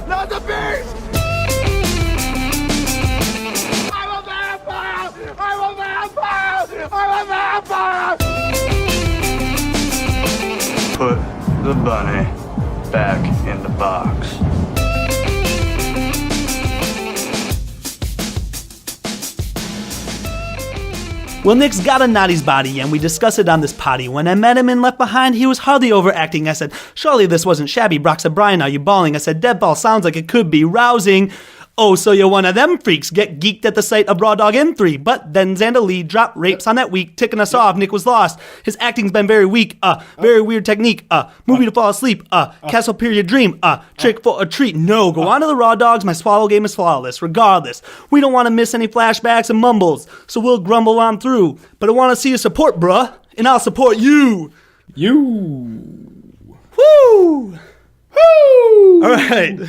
Not the beast! I'm a vampire! I'm a vampire! I'm a vampire! Put the bunny back in the box. Well, Nick's got a naughty's body, and we discussed it on this potty. When I met him in Left Behind, he was hardly overacting. I said, surely this wasn't shabby. Brock said, Brian, are you bawling? I said, Deadball sounds like it could be rousing. Oh, so you're one of them freaks. Get geeked at the sight of Raw Dog M3. But then Xander Lee dropped rapes on that week, ticking us off. Nick was lost. His acting's been very weak. Very weird technique. Movie to fall asleep. Castle period dream. Trick for a treat. No, go on to the Raw Dogs. My swallow game is flawless. Regardless, we don't want to miss any flashbacks and mumbles, so we'll grumble on through. But I want to see your support, bruh, and I'll support you. You. Woo! Woo! All right.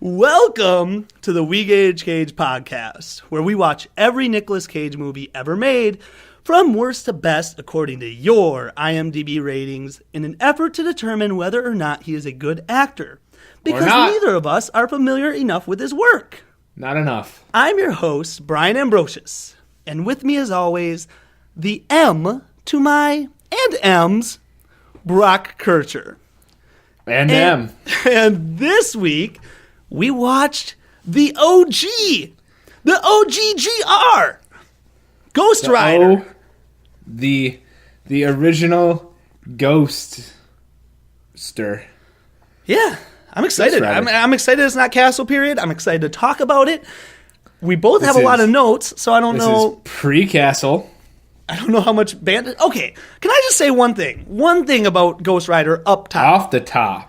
Welcome to the We Gauge Cage podcast, where we watch every Nicolas Cage movie ever made, from worst to best according to your IMDb ratings, in an effort to determine whether or not he is a good actor. Because neither of us are familiar enough with his work. Not enough. I'm your host, Brian Ambrosius, and with me as always, the M to my and M's, Brock Kircher. And M. And this week, we watched the OG, the OGGR, Ghost Rider. The original Ghostster. Yeah, I'm excited. I'm excited it's not Castle Period. I'm excited to talk about it. We both have a lot of notes, so I don't know. This is pre-Castle. I don't know how much bandit. Okay, can I just say one thing? One thing about Ghost Rider up top. Off the top.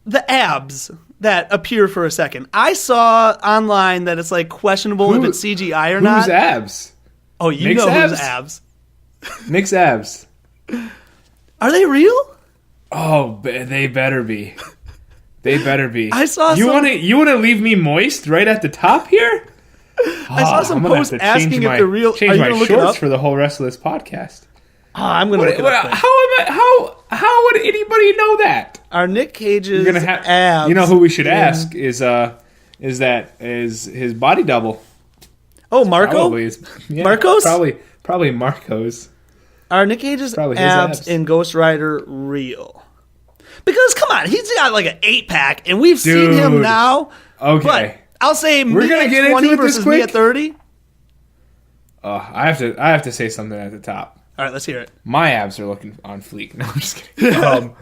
The abs that appear for a second. I saw online that it's like questionable if it's CGI or not. Whose abs? Oh, you Nick's know abs? whose abs. Nick's abs. Are they real? Oh, they better be. They better be. I saw you want to leave me moist right at the top here? I saw some posts asking if they're real. Change my shorts for the whole rest of this podcast. I'm going to look it up. How would anybody know that? Are Nick Cage's abs? You know who we should ask is his body double. Oh, Marco? Marcos? Probably Marcos. Are Nick Cage's abs in Ghost Rider real? Because come on, he's got like an 8-pack, and we've seen him now. Okay, but I'll say we're gonna get 20 into it versus me at 30. I have to say something at the top. All right, let's hear it. My abs are looking on fleek. No, I'm just kidding.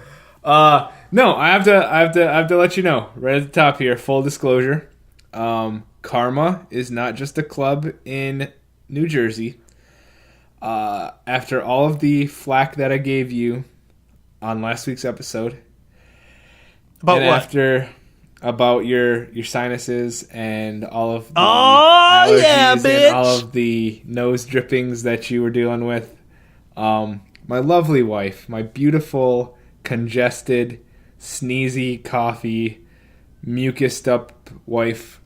No, I have to let you know right at the top here. Full disclosure: Karma is not just a club in New Jersey. After all of the flack that I gave you on last week's episode, about your sinuses and all of the allergies and all of the nose drippings that you were dealing with. My lovely wife, my beautiful, congested, sneezy, coughy, mucused up wife,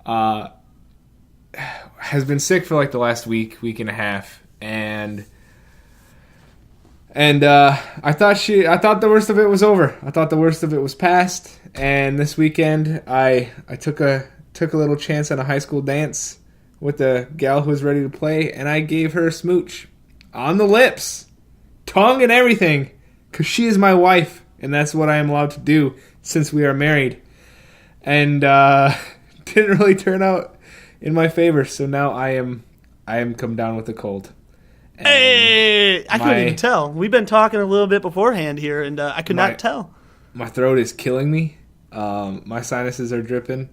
has been sick for like the last week and a half, and I thought the worst of it was over. I thought the worst of it was past. And this weekend, I took a little chance on a high school dance with a gal who was ready to play, and I gave her a smooch on the lips, tongue and everything, because she is my wife, and that's what I am allowed to do since we are married. And didn't really turn out in my favor, so now I am come down with a cold. And hey, I couldn't even tell. We've been talking a little bit beforehand here, and I could not tell. My throat is killing me. My sinuses are dripping.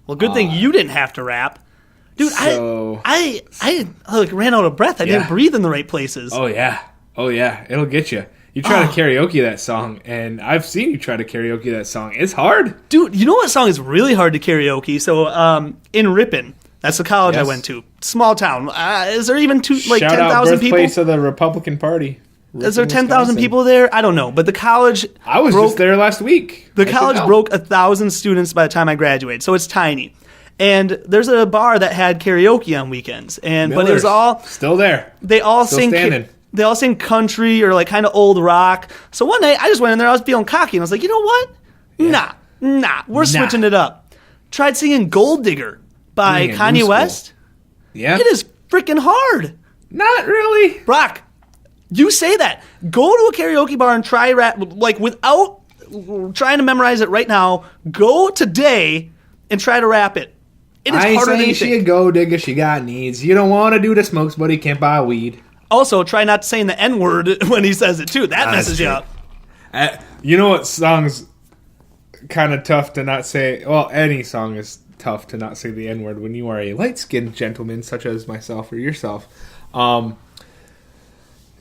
Well, good thing you didn't have to rap. Dude, I ran out of breath. I didn't breathe in the right places. Oh, yeah. It'll get you. You try to karaoke that song, and I've seen you try to karaoke that song. It's hard. Dude, you know what song is really hard to karaoke? So, in Ripon, that's the college I went to. Small town. Is there even 10,000 people? Birthplace of the Republican Party. Ripon, is there 10,000 people there? I don't know. But the college... I was just there last week. The college broke 1,000 students by the time I graduated, so it's tiny. And there's a bar that had karaoke on weekends, but it was all still there. They all still sing. Standing. They all sing country or like kind of old rock. So one night I just went in there. I was feeling cocky, and I was like, you know what? Nah, Nah, we're switching it up. Tried singing Gold Digger by Bring it, new Kanye school. West. Yeah. It is freaking hard. Not really. Brock, you say that. Go to a karaoke bar and try rap, like without trying to memorize it right now. Go today and try to rap it. It is I ain't harder than saying you she a think. gold digger. She got needs. You don't want to do the smokes, but he can't buy weed. Also, try not saying the N word when he says it too. That messes you true. up. You know what song's kind of tough to not say? Well, any song is tough to not say the N word when you are a light-skinned gentleman such as myself or yourself.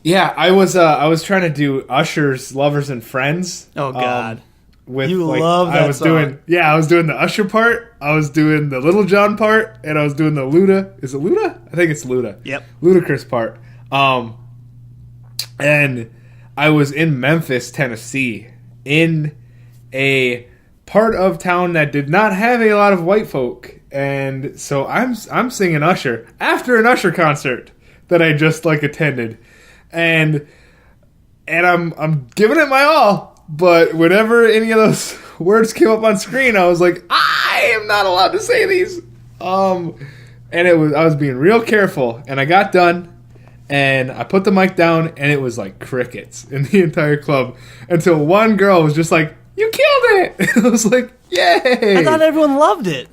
Yeah, I was trying to do Usher's "Lovers and Friends." Oh God. With You love that I was song. I was doing the Usher part, I was doing the Little John part, and I was doing the Luda. Is it Luda? I think it's Luda. Yep. Ludacris part. And I was in Memphis, Tennessee, in a part of town that did not have a lot of white folk, and so I'm singing Usher after an Usher concert that I just attended, and I'm giving it my all. But whenever any of those words came up on screen, I was like, I am not allowed to say these. And I was being real careful, and I got done, and I put the mic down, and it was like crickets in the entire club until one girl was just like, "You killed it!" And I was like, "Yay!" I thought everyone loved it.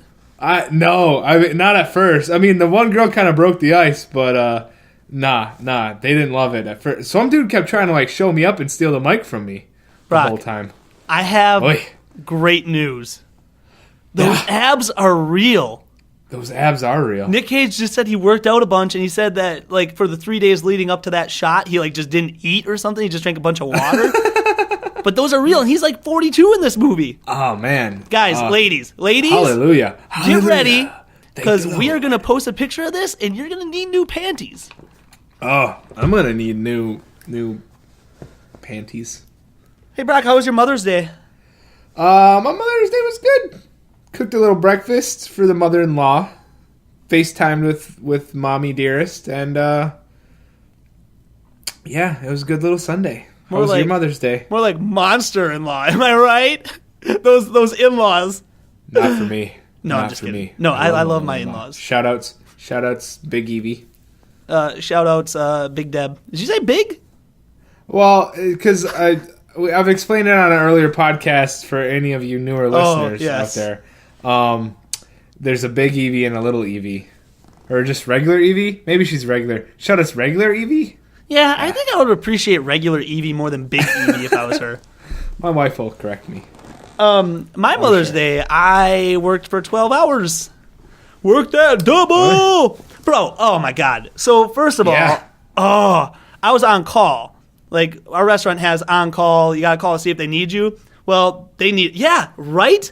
No, not at first. I mean, the one girl kind of broke the ice, but nah, they didn't love it at first. Some dude kept trying to show me up and steal the mic from me. The Brock, whole time. I have Oy. great news. Those Yeah. abs are real. Those abs are real. Nick Cage just said he worked out a bunch, and he said that for the 3 days leading up to that shot, he just didn't eat or something. He just drank a bunch of water. But those are real, and he's 42 in this movie. Oh man, Guys, ladies, hallelujah! get ready Thank because you, we are Lord. going to post a picture of this, and you're going to need new panties. Oh, I'm gonna need new panties. Hey Brock, how was your Mother's Day? My Mother's Day was good. Cooked a little breakfast for the mother-in-law. FaceTimed with mommy dearest, and yeah, it was a good little Sunday. How More was like- your Mother's Day? More like monster-in-law, am I right? those in-laws. Not for me. No, Not I'm just for kidding. me. No, I love my mother-in-law. in-laws. Shout-outs, Big Evie. Shout outs, Big Deb. Did you say big? Well, because I've explained it on an earlier podcast for any of you newer listeners yes. out there. There's a Big Evie and a Little Evie. Or just regular Evie? Maybe she's regular. Shout outs regular Evie? Yeah, I think I would appreciate regular Evie more than big Evie if I was her. My wife will correct me. My Mother's Day, I worked for 12 hours. Worked that double! Bro, oh my God. So, first of Yeah. all, I was on call. Our restaurant has on call. You got to call to see if they need you. Well, they need, yeah, right?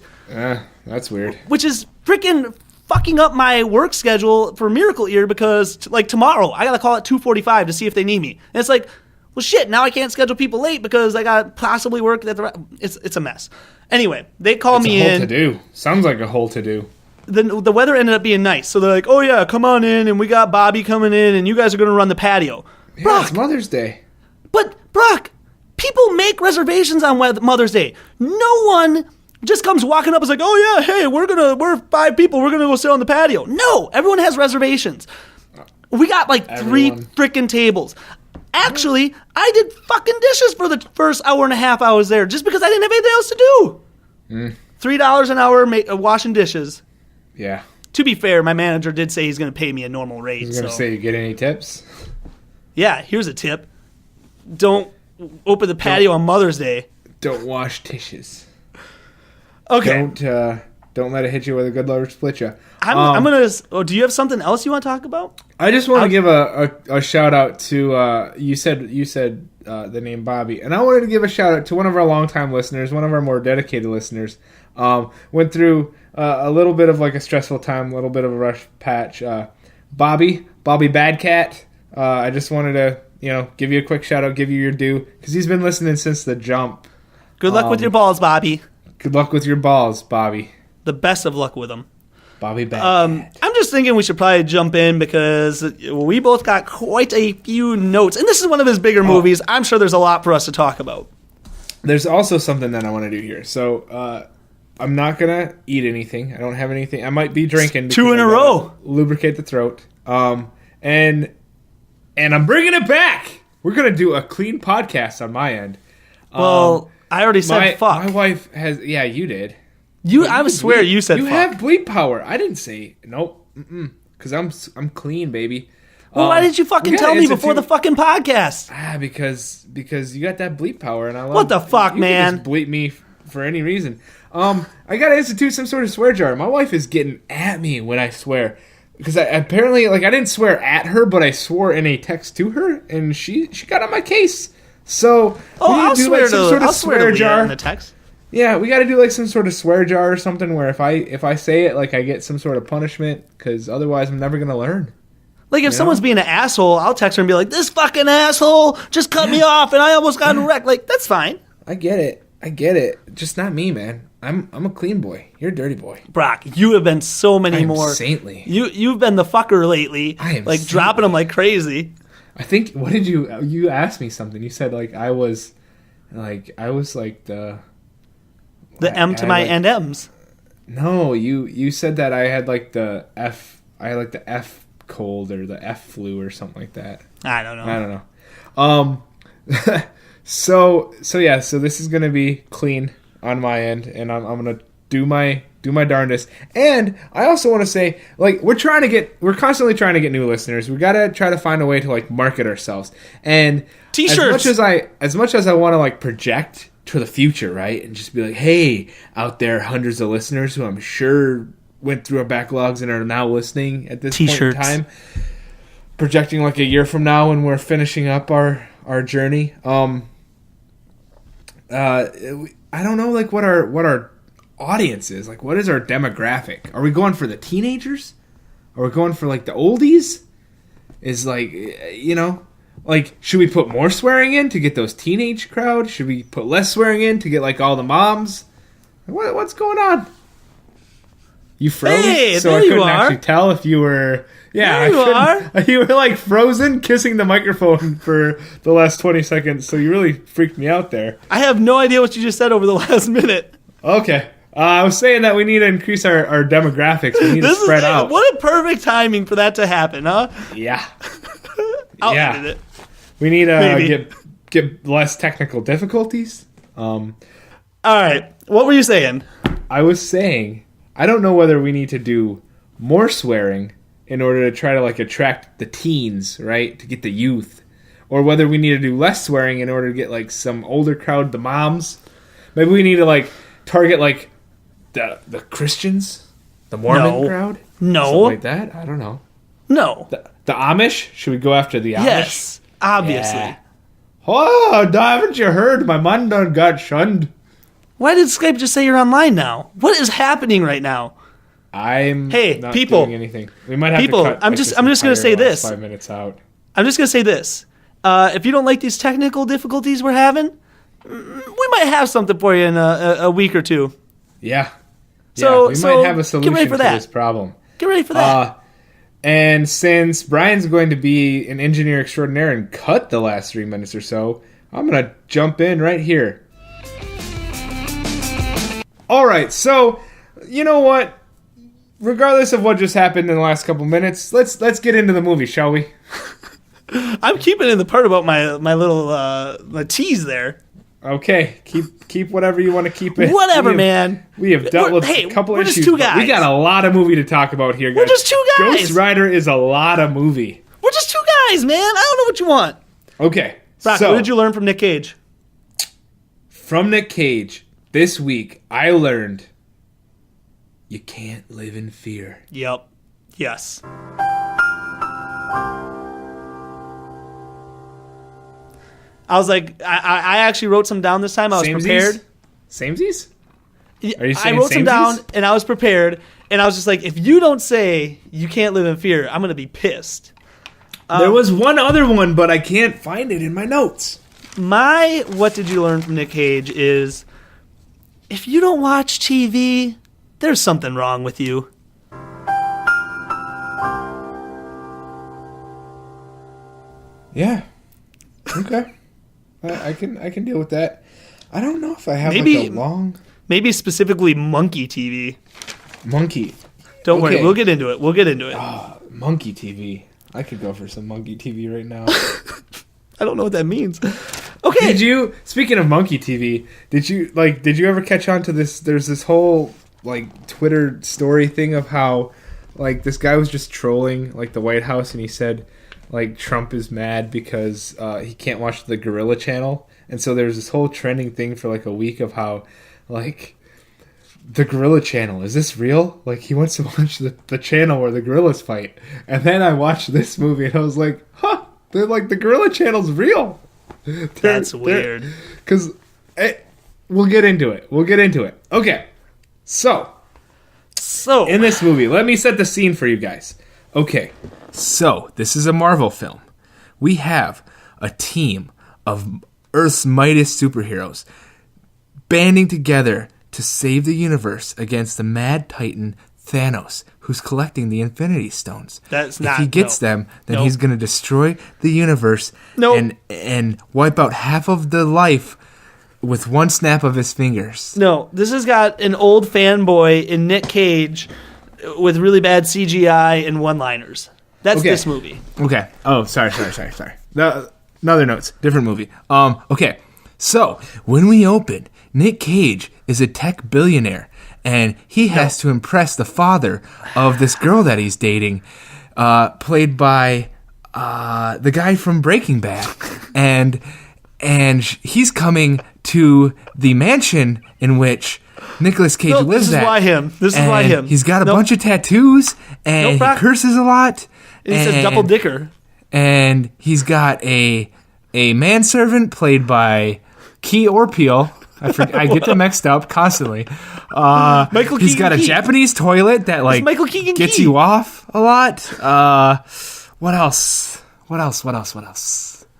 That's weird. Which is freaking fucking up my work schedule for Miracle Ear because, tomorrow, I got to call at 2:45 to see if they need me. And it's well, shit, now I can't schedule people late because I got to possibly work at the... It's a mess. Anyway, they call me It's a whole in. to-do. Sounds like a whole to-do. The weather ended up being nice. So they're like, oh yeah, come on in, and we got Bobby coming in, and you guys are going to run the patio. Yeah, Brock, it's Mother's Day. but Brock, people make reservations on Mother's Day. No one just comes walking up and is like, oh yeah, hey, we're 5 people, we're going to go sit on the patio. No, everyone has reservations. We got 3 Everyone. freaking tables. Actually, I did fucking dishes for the first hour and a half I was there just because I didn't have anything else to do. $3 an hour washing dishes. Yeah. To be fair, my manager did say he's going to pay me a normal rate. I was going to So, say, you get any tips? yeah, here's a tip. Don't open the patio on Mother's Day. Don't wash dishes. Okay. Don't let it hit you where the good Lord split you. I'm going to... Oh, do you have something else you want to talk about? I just want to give a shout out to you said the name Bobby, and I wanted to give a shout out to one of our longtime listeners, one of our more dedicated listeners. Went through a little bit of a stressful time, a little bit of a rush patch. Bobby Badcat. I just wanted to give you a quick shout out, give you your due, because he's been listening since the jump. Good luck with your balls, Bobby. Good luck with your balls, Bobby. The best of luck with them. Bobby Badcat. I'm just thinking we should probably jump in because we both got quite a few notes. And this is one of his bigger movies. I'm sure there's a lot for us to talk about. There's also something that I want to do here. So I'm not gonna eat anything. I don't have anything. I might be drinking. Two because in I a gotta row. Lubricate the throat. And I'm bringing it back. We're gonna do a clean podcast on my end. Well, I already said fuck. My wife has. Yeah, you did. I swear you said you fuck. have bleep power. I didn't say nope. Because I'm clean, baby. Well, why didn't you fucking tell me before the fucking podcast? Because you got that bleep power, and I love. What the fuck, you man? Can just bleep me for any reason. I gotta institute some sort of swear jar. My wife is getting at me when I swear. Because apparently, like, I didn't swear at her, but I swore in a text to her, and she got on my case. So, I'll swear like, some sort of swear jar in the text. Yeah, we got to do like some sort of swear jar or something where if I say it, like I get some sort of punishment, because otherwise I'm never gonna learn. Like if someone's being an asshole, I'll text her and be like, "This fucking asshole just cut me off, and I almost got wrecked." Like that's fine. I get it. Just not me, man. I'm a clean boy. You're a dirty boy. Brock, you have been so many I'm more saintly. You've been the fucker lately. I am like saintly. dropping them like crazy. I think. What did you asked me something? You said like I was like the M to my and M's. No, you said that I had like the F. I had like the F cold or the F flu or something like that. I don't know. So this is gonna be clean on my end, and I'm gonna do my darndest. And I also want to say, like, we're constantly trying to get new listeners. We gotta try to find a way to like market ourselves. And T-shirts. As much as I want to like project to the future, right, and just be like, hey, out there, hundreds of listeners who I'm sure went through our backlogs and are now listening at this T-shirts. point in time. Projecting like a year from now when we're finishing up our journey. I don't know, like what our audience is. Like, what is our demographic? Are we going for the teenagers? Are we going for like the oldies? Is like, like, should we put more swearing in to get those teenage crowd? Should we put less swearing in to get like all the moms? What's going on? You froze, Hey, so there I couldn't you are. actually tell if you were. Yeah, There you are. You were like frozen, kissing the microphone for the last 20 seconds. So you really freaked me out there. I have no idea what you just said over the last minute. Okay, I was saying that we need to increase our demographics. We need to spread out. What a perfect timing for that to happen, huh? Yeah, I'll Yeah. edit it. we need to Maybe. get less technical difficulties. All right, what were you saying? I was saying I don't know whether we need to do more swearing in order to try to like attract the teens, right, to get the youth, or whether we need to do less swearing in order to get like some older crowd, the moms. Maybe we need to like target like the Christians, the Mormon crowd, No. something like that. I don't know. No. The Amish? Should we go after the Amish? Yes, obviously. Yeah. Oh, haven't you heard? My man done got shunned. Why did Skype just say you're online now? What is happening right now? I'm Hey, not people. doing anything. We might have People, to cut I'm like, just this gonna say entire this. last 5 minutes out. I'm just going to say this. If you don't like these technical difficulties we're having, we might have something for you in a week or two. Yeah. So- we so might have a get solution ready for to that. this problem. Get ready for that. And since Brian's going to be an engineer extraordinaire and cut the last 3 minutes or so, I'm going to jump in right here. All right, so you know what? Regardless of what just happened in the last couple minutes, let's get into the movie, shall we? I'm keeping in the part about my little my tease there. Okay, keep whatever you want to keep in. Whatever, We have- man. We have dealt with Hey, a couple we're just issues. two but We guys. got a lot of movie to talk about here, guys. We're just two guys. Ghost Rider is a lot of movie. We're just two guys, man. I don't know what you want. Okay, Brock, so what did you learn from Nick Cage? from Nick Cage this week, I learned you can't live in fear. Yep. Yes. I was like, I actually wrote some down this time. I was prepared. Samesies? Are you I saying wrote some samesies? down, and I was prepared. And I was just like, if you don't say you can't live in fear, I'm going to be pissed. There was one other one, but I can't find it in my notes. My what did you learn from Nick Cage is, if you don't watch TV, there's something wrong with you. Yeah. Okay. I can deal with that. I don't know if I have Maybe- like a long Maybe specifically Monkey TV. monkey. Don't worry, Okay. we'll get into it. Monkey TV. I could go for some monkey TV right now. I don't know what that means. Okay. Did you? Speaking of monkey TV, did you ever catch on to this? There's this whole like Twitter story thing of how like this guy was just trolling like the White House, and he said like Trump is mad because he can't watch the Gorilla Channel, and so there's this whole trending thing for like a week of how like the Gorilla Channel, is this real? Like he wants to watch the channel where the gorillas fight, and then I watched this movie and I was like, huh, they're like the Gorilla Channel's real. That's weird. Because we'll get into it. Okay. So, in this movie, let me set the scene for you guys. Okay. So, this is a Marvel film. We have a team of Earth's mightiest superheroes banding together to save the universe against the mad titan Thanos, who's collecting the Infinity Stones. That's if not- he gets no. them, then Nope. he's going to destroy the universe Nope. and wipe out half of the life with one snap of his fingers. No, this has got an old fanboy in Nick Cage with really bad CGI and one-liners. That's Okay. this movie. Okay. Oh, sorry. Another notes. Different movie. Okay. So, when we open, Nick Cage is a tech billionaire, and he has to impress the father of this girl that he's dating, played by the guy from Breaking Bad. And he's coming to the mansion in which Nicolas Cage No, lives this is at. why him. This is why And him. He's got a Nope. bunch of tattoos, and Nope, he Brock. curses a lot. He says and- double dicker. and he's got a manservant played by Key Orpeal. I get them mixed up constantly. Michael He's Keegan got a Key. Japanese toilet that like Michael Keegan gets Key. you off a lot. What else?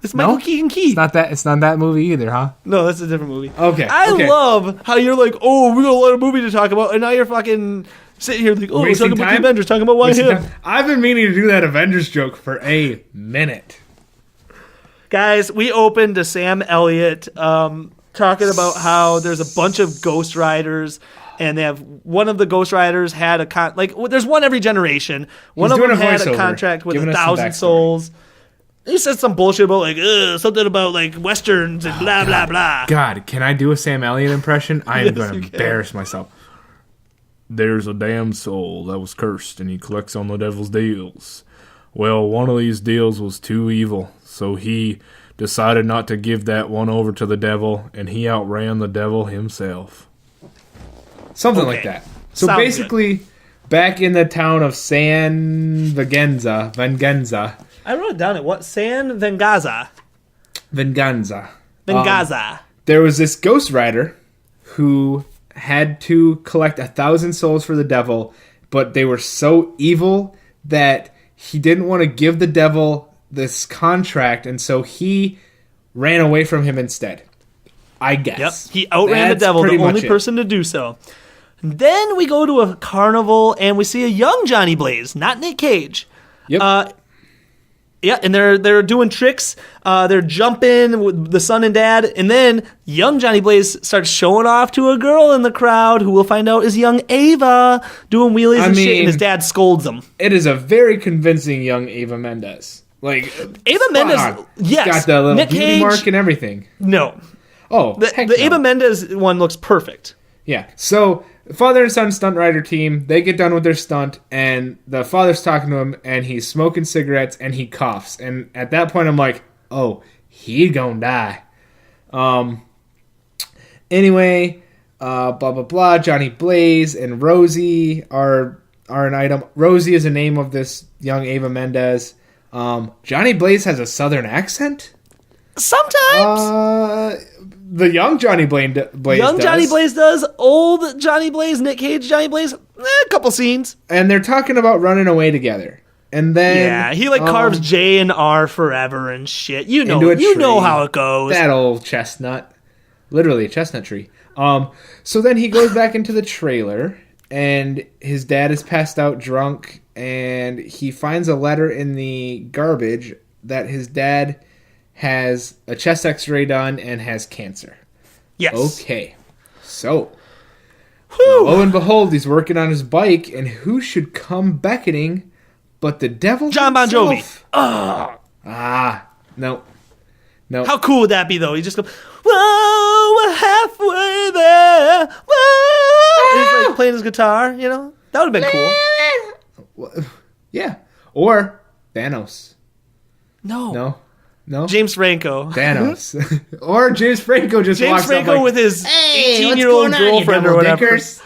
It's Michael No? Keegan Key. It's not that movie either, huh? No, that's a different movie. Okay, I okay. love how you're like, oh, we got a lot of movie to talk about, and now you're fucking sitting here like, oh, we're Wasting talking about the time? Avengers, talking about why him. I've been meaning to do that Avengers joke for a minute. Guys, we opened to Sam Elliott talking about how there's a bunch of Ghost Riders, and they have one of the Ghost Riders had a there's one every generation. One He's of them doing a had a voiceover, contract with giving us some 1,000 backstory. souls. He said some bullshit about something about like westerns and blah blah blah. God, can I do a Sam Elliott impression? I am Yes, going you to can. embarrass myself. There's a damn soul that was cursed, and he collects on the devil's deals. Well, one of these deals was too evil, so he decided not to give that one over to the devil, and he outran the devil himself. Something like Okay. that. So Sounds basically, back in the town of San Venganza. I wrote it down at what? San Vengaza. There was this Ghost Rider who had to collect 1,000 souls for the devil, but they were so evil that he didn't want to give the devil this contract, and so he ran away from him instead. I guess. Yep, he outran the That's devil, the pretty only much it. person to do so. Then we go to a carnival and we see a young Johnny Blaze, not Nick Cage. Yep. Yeah, and they're doing tricks. They're jumping with the son and dad, and then young Johnny Blaze starts showing off to a girl in the crowd who we'll find out is young Ava doing wheelies and shit, mean- and his dad scolds him. It is a very convincing young Ava Mendes. Like Ava spot Mendes, on. yes. Got the little Nick beauty Cage- mark and everything. No, Oh, the heck no. Ava Mendes one looks perfect. Yeah. So father and son stunt rider team, they get done with their stunt, and the father's talking to him, and he's smoking cigarettes, and he coughs. And at that point, I'm like, oh, he gonna die. Anyway, blah blah blah. Johnny Blaze and Rosie are an item. Rosie is the name of this young Ava Mendes. Johnny Blaze has a southern accent. Sometimes The young Johnny Blaze young does. Johnny Blaze does, old Johnny Blaze, Nick Cage Johnny Blaze, a couple scenes. And they're talking about running away together. And then Yeah, he carves J and R forever and shit. You know, into a you know tree. how it goes. That old chestnut. Literally a chestnut tree. So then he goes back into the trailer, and his dad is passed out drunk, and he finds a letter in the garbage that his dad has a chest x-ray done and has cancer. Yes. Okay. So, Whew. lo and behold, he's working on his bike, and who should come beckoning but the devil John Bon Jovi. himself? No. How cool would that be, though? He just goes, whoa, we're halfway there. Whoa. He's like playing his guitar, you know? That would have been cool. Yeah. Or Thanos. No. No? James Franco. Thanos. Or James Franco just James walks Franco up like, with his "Hey, what's 18-year-old going on, you girlfriend or double whatever. dickers?"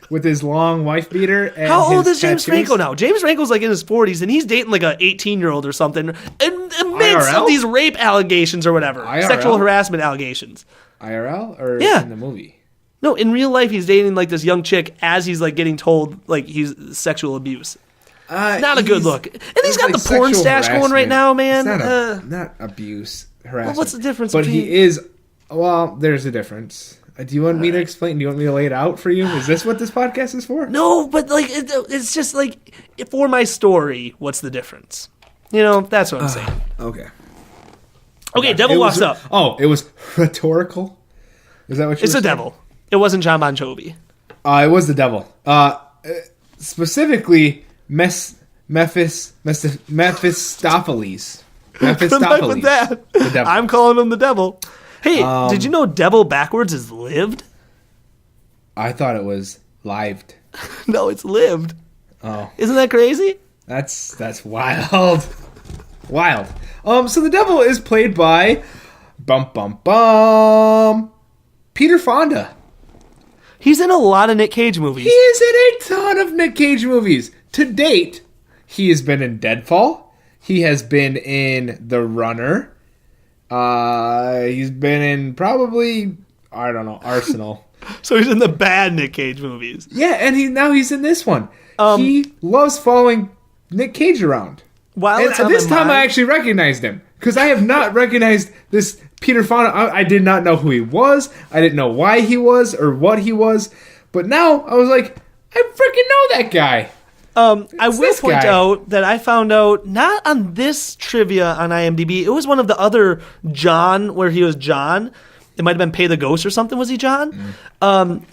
With his long wife beater. And How old his is James tattoos. Franco now? James Franco's like in his 40s, and he's dating like a 18-year-old or something. And amidst IRL? of these rape allegations or whatever, IRL? sexual harassment allegations. IRL or Yeah. in the movie? No, in real life, he's dating like this young chick as he's like getting told like he's sexual abuse. Not a good look. And he's got like the porn sexual stash going right harassment. now, man. It's not abuse, harassment. what's the difference But between- he is. Well, there's a difference. Do you want me to explain? Do you want me to lay it out for you? Is this what this podcast is for? No, but like it's just like for my story, what's the difference? You know, that's what I'm saying. Okay. Okay, devil It walks was- up. Oh, it was rhetorical. Is that what you? It's were the saying? devil. It wasn't John Bon Jovi. It was the devil. Specifically, Mephistopheles. Mephistopheles. Good luck with that. The devil. I'm calling him the devil. Hey, did you know devil backwards is lived? I thought it was lived. No, it's lived. Oh, Isn't that crazy? that's wild. Wild. So the devil is played by Peter Fonda. He's in a lot of Nick Cage movies. He is in a ton of Nick Cage movies. To date, he has been in Deadfall. He has been in The Runner. He's been in probably, I don't know, Arsenal. So he's in the bad Nick Cage movies. Yeah, and he's in this one. He loves following Nick Cage around. While And it's on this my time I mind- actually recognized him. Because I have not recognized this Peter Fonda. I did not know who he was. I didn't know why he was or what he was. But now I was like, I freaking know that guy. I will this point guy. out that I found out not on this trivia on IMDb. It was one of the other John where he was John. It might have been Pay the Ghost or something. Was he John?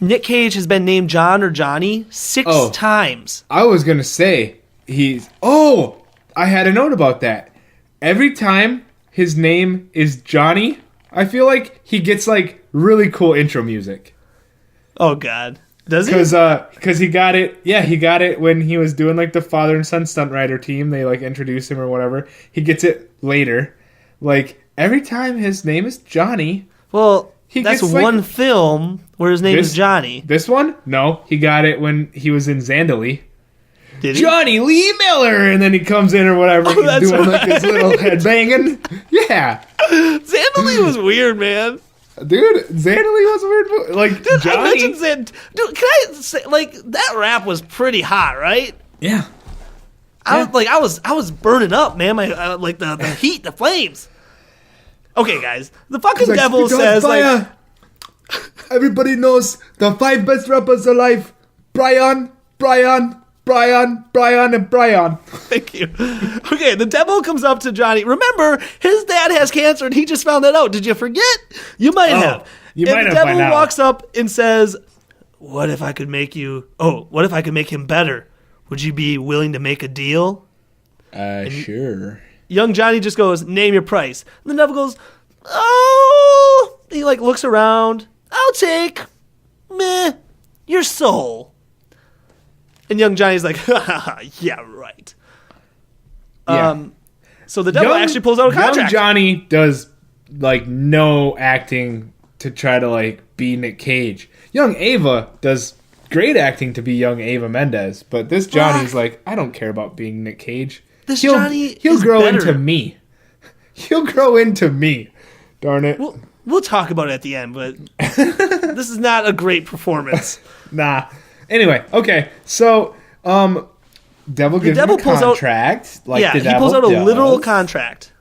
Nick Cage has been named John or Johnny 6 times. I was going to say, I had a note about that. Every time his name is Johnny, I feel like he gets like really cool intro music. Oh God, does he? Because he got it. Yeah, he got it when he was doing like the father and son stunt rider team. They like introduced him or whatever. He gets it later. Like every time his name is Johnny. Well, He that's gets, like- one film where his name is Johnny. This one? No, he got it when he was in Zandali. Did he? Johnny Lee Miller, and then he comes in or whatever. He's that's doing like his little head banging. Yeah, Zandali was weird, man. dude, Zandali was a weird. Like Dude, I Johnny. mentioned dude, can I say like that rap was pretty hot, right? Yeah. I was burning up, man. My like the heat, the flames. Okay, guys, the fucking devil says like. Everybody knows the 5 best rappers alive: Brian, and Brian. Thank you. Okay, the devil comes up to Johnny. Remember, his dad has cancer and he just found that out. Did you forget? You might have. you and might the have by devil now. walks up and says, what if I could make him better? Would you be willing to make a deal? Sure. Young Johnny just goes, name your price. And the devil goes, oh. He like looks around. I'll take, your soul. And young Johnny's like, yeah, right. Yeah. So the devil actually pulls out a contract. Young Johnny does like no acting to try to like be Nick Cage. Young Ava does great acting to be young Ava Mendez, but this Johnny's like, I don't care about being Nick Cage. He'll He'll grow better. into me. He'll grow into me. Darn it. We'll talk about it at the end, but this is not a great performance. Nah. Anyway, okay. So, devil gives him a pulls out- contract. Like yeah, the he devil pulls out a does. literal contract.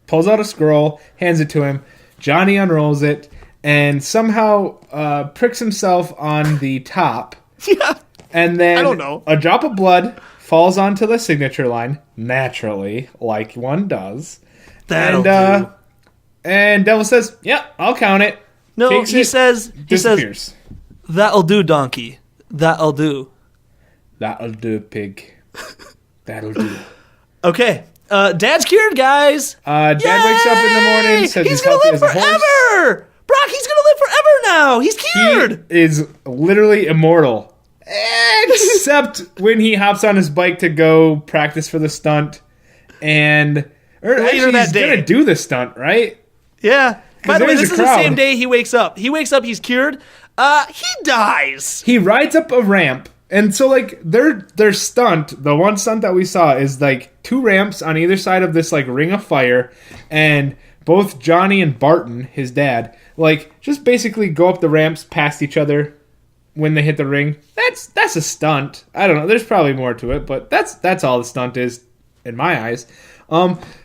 Pulls out a scroll, hands it to him. Johnny unrolls it, and somehow pricks himself on the top. Yeah. And then I don't know. A drop of blood falls onto the signature line, naturally, like one does. That'll and do. and devil says, "Yeah, I'll count it." No, takes he it, says, disappears. "That'll do, donkey. That'll do." That'll do, pig. That'll do. Okay. Dad's cured, guys. Dad wakes up in the morning, says he's he's gonna healthy live as a horse. forever. Brock, he's gonna live forever now. He's cured. He is literally immortal. Except when he hops on his bike to go practice for the stunt. Or actually, that he's day. gonna do the stunt, right? Yeah. By the way, there's this a is the same crowd. day he wakes up. He wakes up, he's cured. He dies. He rides up a ramp, and so like their stunt, the one stunt that we saw is like 2 ramps on either side of this like ring of fire, and both Johnny and Barton, his dad, like just basically go up the ramps past each other when they hit the ring. That's a stunt. I don't know. There's probably more to it, but that's all the stunt is in my eyes.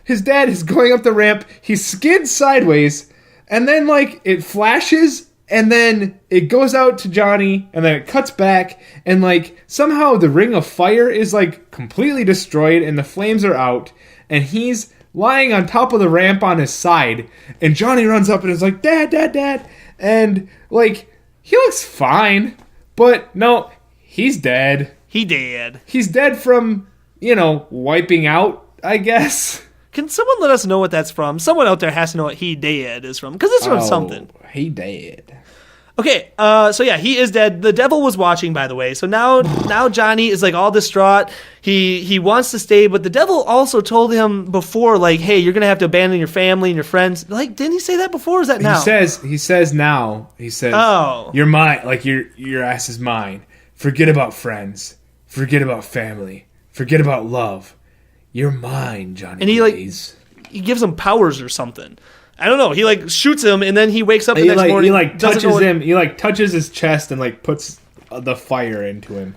His dad is going up the ramp. He skids sideways, and then like it flashes, and then it goes out to Johnny, and then it cuts back, and like somehow the ring of fire is like completely destroyed, and the flames are out, and he's lying on top of the ramp on his side, and Johnny runs up and is like, "Dad, Dad, Dad," and like he looks fine, but no, he's dead. He dead. He's dead from, wiping out, I guess. Can someone let us know what that's from? Someone out there has to know what he dead is from, because it's from something. He dead. Okay, so yeah, he is dead. The devil was watching, by the way. So now Johnny is like all distraught. He wants to stay, but the devil also told him before, like, hey, you're gonna have to abandon your family and your friends. Like, didn't he say that before? Or is that now? He says now. He says, Oh. You're mine. Like your ass is mine. Forget about friends. Forget about family. Forget about love. You're mine, Johnny. And he Blaze. he gives him powers or something. I don't know. He like shoots him, and then he wakes up the next morning. He like doesn't know touches what- him. He like touches his chest and like puts the fire into him.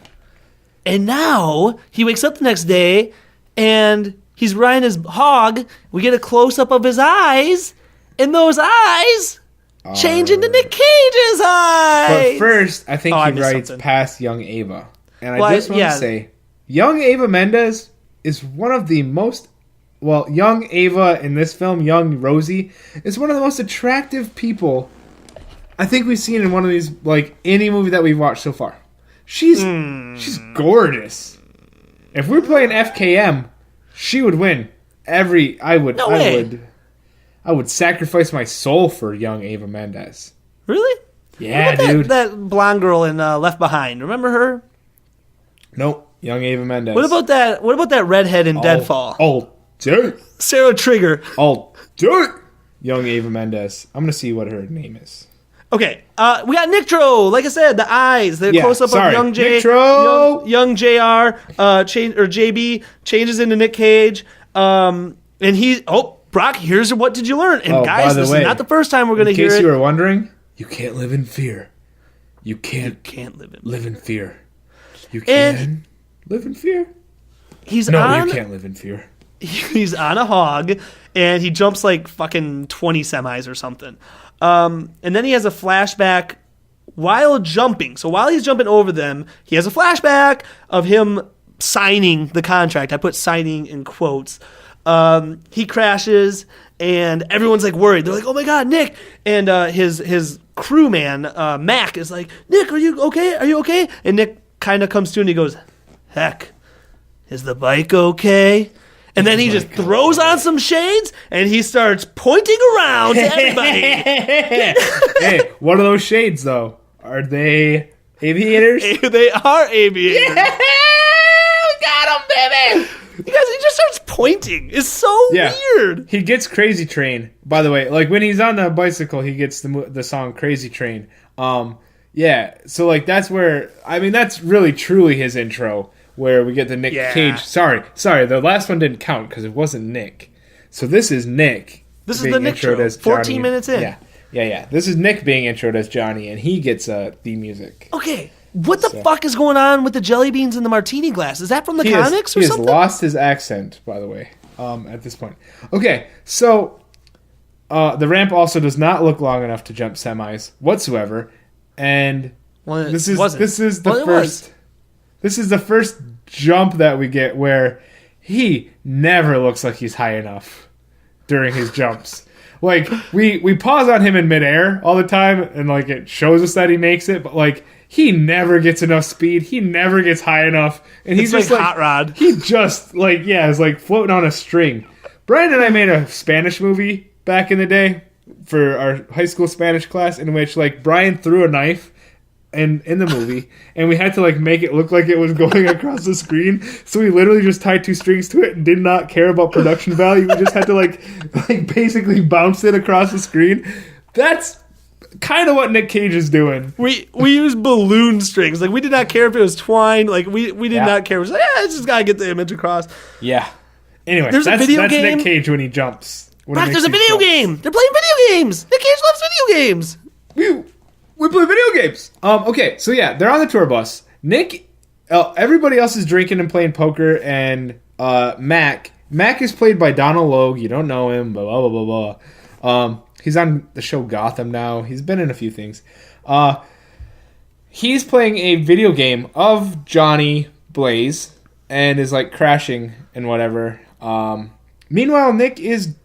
And now he wakes up the next day, and he's riding his hog. We get a close up of his eyes, and those eyes change into Nick Cage's eyes. But first, I think I he missed writes something. past young Ava, and Well, I just want yeah. to say, young Ava Mendes is one of the most. Well, young Ava in this film, young Rosie, is one of the most attractive people I think we've seen in one of these, like, any movie that we've watched so far. She's gorgeous. If we're playing FKM, she would win. I would sacrifice my soul for young Ava Mendes. Really? Yeah, What about dude. That blonde girl in Left Behind. Remember her? Nope, young Ava Mendes. What about that redhead in Deadfall? Oh, dude. Sarah Trigger. Oh, dude. Young Ava Mendes. I'm gonna see what her name is. Okay, we got Nictro. Like I said, the eyes, the Yeah, close up of sorry. young J, Nictro! young Jr. JB changes into Nick Cage, and Brock. Here's what did you learn? And Oh, by guys, the this way, is not the first time we're going to In hear case it. you were wondering, you can't live in fear. You can't Can't live it. live in fear. You And- can live in fear. He's No, on. you can't live in fear. He's on a hog, and he jumps like fucking 20 semis or something. And then he has a flashback while jumping. So while he's jumping over them, he has a flashback of him signing the contract. I put signing in quotes. He crashes, and everyone's like worried. They're like, "Oh my god, Nick!" And his crewman Mac is like, "Nick, are you okay? Are you okay?" And Nick kind of comes to and he goes, "Heck, is the bike okay?" And then he just throws on some shades and he starts pointing around to everybody. Hey, what are those shades though? Are they aviators? They are aviators. We got them, baby. You guys, he just starts pointing. It's so weird. He gets Crazy Train. By the way, like when he's on the bicycle, he gets the song Crazy Train. Yeah. So like that's where that's really truly his intro, where we get the Nick Cage. Sorry. The last one didn't count because it wasn't Nick. So this is Nick. This is being the Nick introed show. as 14 Johnny. minutes in. Yeah. This is Nick being introed as Johnny, and he gets the music. Okay, what the fuck is going on with the jelly beans in the martini glass? Is that from the comics or he something? has lost his accent, by the way, at this point. Okay, so the ramp also does not look long enough to jump semis whatsoever, and Well, it this is wasn't. the Well, it first. was. This is the first jump that we get where he never looks like he's high enough during his jumps. Like, we pause on him in midair all the time, and, like, it shows us that he makes it, but, like, he never gets enough speed. He never gets high enough. And he's It's just like like... Hot Rod. He just, like, yeah, is like floating on a string. Brian and I made a Spanish movie back in the day for our high school Spanish class in which, like, Brian threw a knife in the movie, and we had to, like, make it look like it was going across the screen. So we literally just tied 2 strings to it and did not care about production value. We just had to, like basically bounce it across the screen. That's kind of what Nick Cage is doing. We used balloon strings. Like, we did not care if it was twine. Like, we did not care. It was like, it's just gotta get the image across. Yeah. Anyway, There's a video that's game. Nick Cage when he jumps. Brock, there's a video game. They're playing video games. Nick Cage loves video games. We play video games. Okay, so yeah, they're on the tour bus. Nick, everybody else is drinking and playing poker, and Mac is played by Donald Logue. You don't know him, blah blah blah blah blah. He's on the show Gotham now. He's been in a few things. He's playing a video game of Johnny Blaze and is like crashing and whatever. Meanwhile, Nick is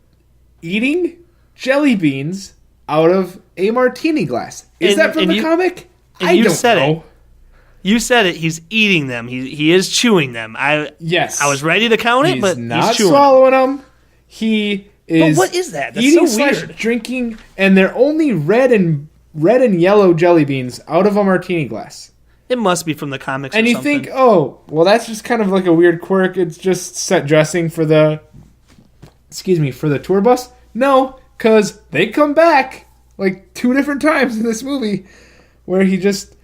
eating jelly beans out of a martini glass. Is that from the comic? I don't know. You said it. He's eating them. He is chewing them. Yes. I was ready to count it, but not he's chewing swallowing them. He is. But what is that? That's eating so slash weird. drinking, and they're only red and yellow jelly beans out of a martini glass. It must be from the comics. And or you something. think, oh, well, that's just kind of like a weird quirk. It's just set dressing for the tour bus. No, because they come back like 2 different times in this movie where he just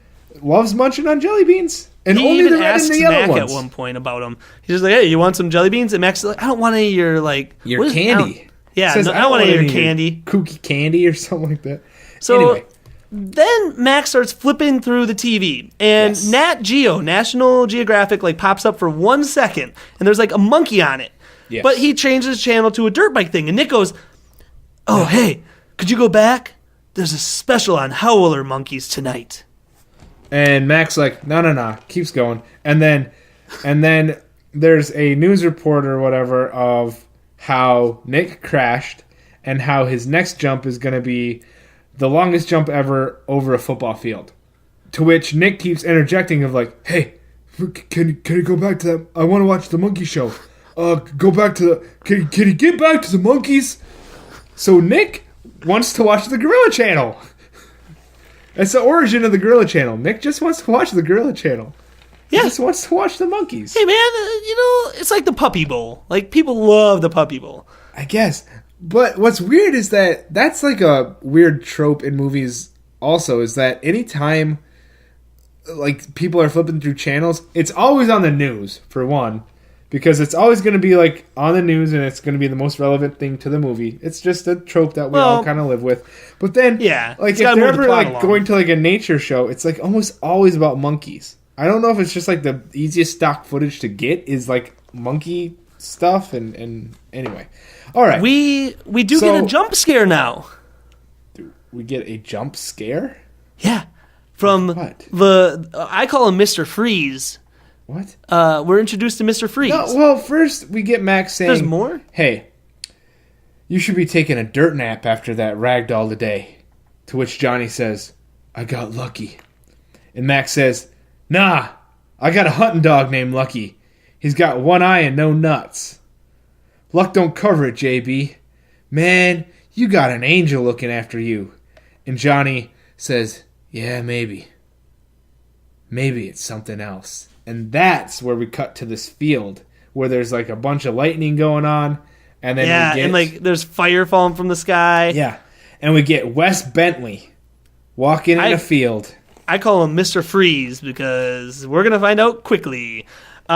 loves munching on jelly beans. And he only even the red asks and the yellow Mac ones. at one point about them. He's just like, "Hey, you want some jelly beans?" And Mac's like, "I don't want any of your like Your what is- candy. Yeah, Says, no, I don't want any of your any candy." Kooky candy or something like that. So anyway. then Mac starts flipping through the TV, and Yes. Nat Geo, National Geographic, like pops up for 1 second, and there's like a monkey on it. Yes. But he changes channel to a dirt bike thing, and Nick goes, "Oh, hey, could you go back? There's a special on howler monkeys tonight." And Mac's like, no, keeps going. And then there's a news report or whatever of how Nick crashed and how his next jump is going to be the longest jump ever over a football field. To which Nick keeps interjecting of like, hey, can you go back to that? I want to watch the monkey show. Go back to the... Can you get back to the monkeys? So Nick wants to watch the Gorilla Channel. It's the origin of the Gorilla Channel. Nick just wants to watch the Gorilla Channel. He Yeah. just wants to watch the monkeys. Hey man, it's like the Puppy Bowl. Like people love the Puppy Bowl. I guess. But what's weird is that that's like a weird trope in movies also, is that anytime like people are flipping through channels, it's always on the news, for one. Because it's always going to be like on the news and it's going to be the most relevant thing to the movie. It's just a trope that we all kind of live with. But then, Yeah, like it's if gotta they're move the ever plot like along. going to like a nature show, it's like almost always about monkeys. I don't know if it's just like the easiest stock footage to get is like monkey stuff and anyway. All right. We do So- get a jump scare now. We get a jump scare? Yeah. From What? I call him Mr. Freeze. What? We're introduced to Mr. Freeze. No, well, first we get Max saying, There's more? Hey, you should be taking a dirt nap after that ragdoll today. To which Johnny says, I got lucky. And Max says, Nah, I got a hunting dog named Lucky. He's got one eye and no nuts. Luck don't cover it, JB. Man, you got an angel looking after you. And Johnny says, Yeah, maybe. Maybe it's something else. And that's where we cut to this field where there's like a bunch of lightning going on. And then Yeah, we get, and like there's fire falling from the sky. yeah. And we get Wes Bentley walking in I- a field. I call him Mr. Freeze because we're going to find out quickly. We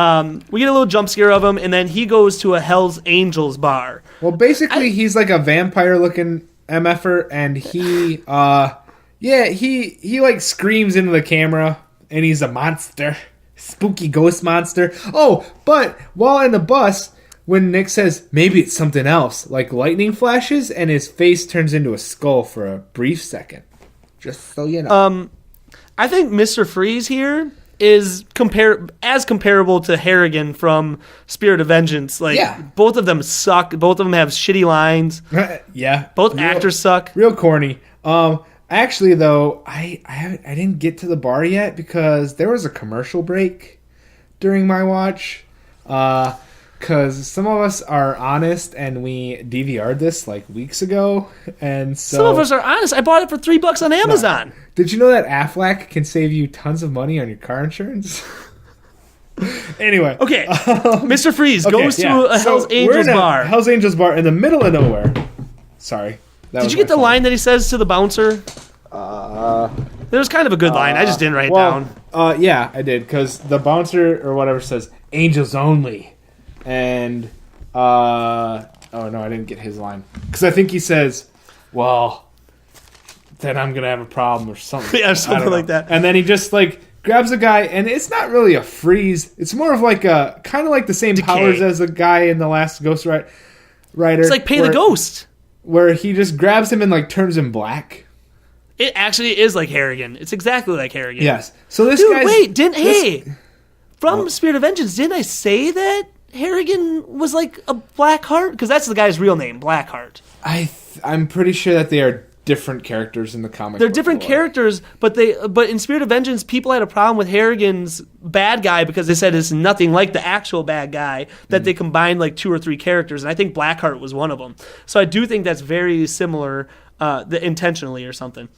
get a little jump scare of him, and then he goes to a Hell's Angels bar. Well, basically, he's like a vampire-looking MFer, and he like screams into the camera, and he's a monster, spooky ghost monster. Oh, but while in the bus, when Nick says maybe it's something else, like lightning flashes, and his face turns into a skull for a brief second. Just so you know. I think Mr. Freeze here is comparable to Harrigan from Spirit of Vengeance. Like, Yeah. both of them suck. Both of them have shitty lines. Yeah. Both actors suck. Real corny. Actually, though, I didn't get to the bar yet because there was a commercial break during my watch. Because some of us are honest and we DVR'd this like weeks ago, and so Some of us are honest. I bought it for $3 on Amazon. Did you know that Aflac can save you tons of money on your car insurance? Anyway, Okay, Mr. Freeze okay, goes yeah. to a So Hell's we're Angels in a bar. Hell's Angels bar in the middle of nowhere. Sorry. Did you get the line that he says to the bouncer? There was kind of a good line. I just didn't write it down. Yeah, I did, because the bouncer or whatever says "Angels only," and oh no, I didn't get his line because I think he says, "Well, then I'm gonna have a problem" or something. Yeah, I something don't know. like that. And then he just like grabs a guy, and it's not really a freeze. It's more of like a kind of like the same powers as the guy in the last Ghost Rider. It's like Pay the Ghost. where he just grabs him and like turns him black. It actually is like Harrigan. It's exactly like Harrigan. Yes. So this Dude, guy's wait, from Spirit of Vengeance, didn't I say that Harrigan was like a Blackheart? Because that's the guy's real name, Blackheart. I'm pretty sure that they are different characters in the comic. They're book different lore. characters, but in Spirit of Vengeance, people had a problem with Harrigan's bad guy because they said it's nothing like the actual bad guy, that they combined like 2 or 3 characters, and I think Blackheart was one of them. So I do think that's very similar, intentionally or something.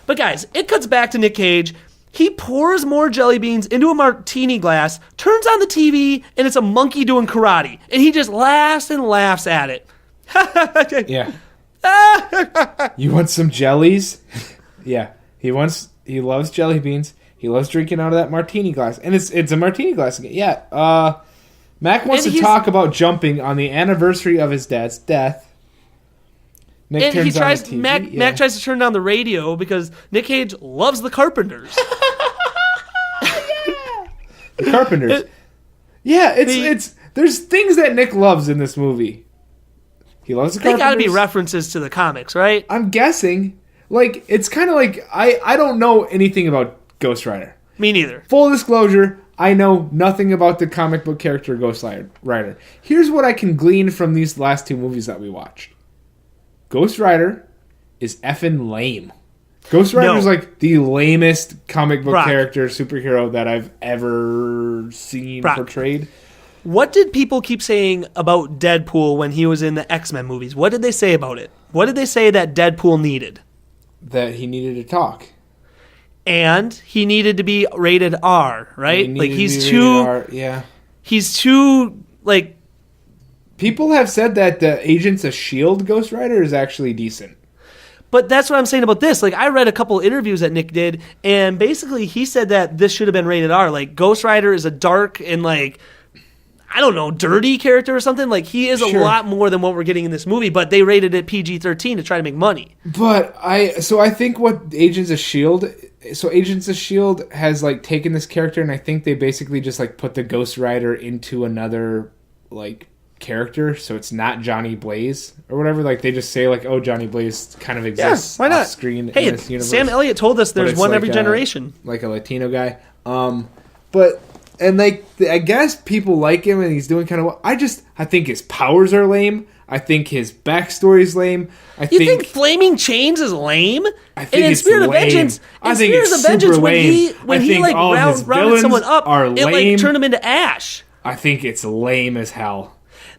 But guys, it cuts back to Nick Cage. He pours more jelly beans into a martini glass, turns on the TV, and it's a monkey doing karate. And he just laughs and laughs at it. Yeah. You want some jellies? Yeah. He loves jelly beans. He loves drinking out of that martini glass. And it's a martini glass again. Yeah. Mac wants And to talk about jumping on the anniversary of his dad's death. Nick And turns on the TV. Mac tries to turn down the radio because Nick Cage loves the Carpenters. The Carpenters. It's there's things that Nick loves in this movie. He loves the They Carpenters. gotta be references to the comics, right? I'm guessing. Like, it's kind of like I don't know anything about Ghost Rider. Me neither. Full disclosure, I know nothing about the comic book character Ghost Rider. Here's what I can glean from these last 2 movies that we watched. Ghost Rider is effing lame. Ghost Rider is like the lamest comic book Brock. character superhero that I've ever seen Brock. portrayed. What did people keep saying about Deadpool when he was in the X-Men movies? What did they say about it? What did they say that Deadpool needed? That he needed to talk. And he needed to be rated R, right? He Like needed he's to be too rated R, yeah. he's too like People have said that the Agents of S.H.I.E.L.D. Ghost Rider is actually decent. But that's what I'm saying about this. Like, I read a couple interviews that Nick did, and basically he said that this should have been rated R. Like, Ghost Rider is a dark and, like, I don't know, dirty character or something. Like, he is a lot more than what we're getting in this movie, but they rated it PG-13 to try to make money. But I think what Agents of S.H.I.E.L.D. So Agents of S.H.I.E.L.D. has, like, taken this character, and I think they basically just, like, put the Ghost Rider into another, like, character, so it's not Johnny Blaze or whatever. Like, they just say, like, oh, Johnny Blaze kind of exists why not? off screen Hey, in this universe. Sam Elliott told us But there's it's one like every generation. like a Latino guy. But and like I guess people like him and he's doing kind of well. I think his powers are lame. I think his backstory's lame. You think Flaming Chains is lame? I think and in it's Spirit of lame. Vengeance, I in think Spirit it's of Vengeance, super lame. when I he think like all of his rounded villains someone up, are it like lame. turned him into ash. I think it's lame as hell.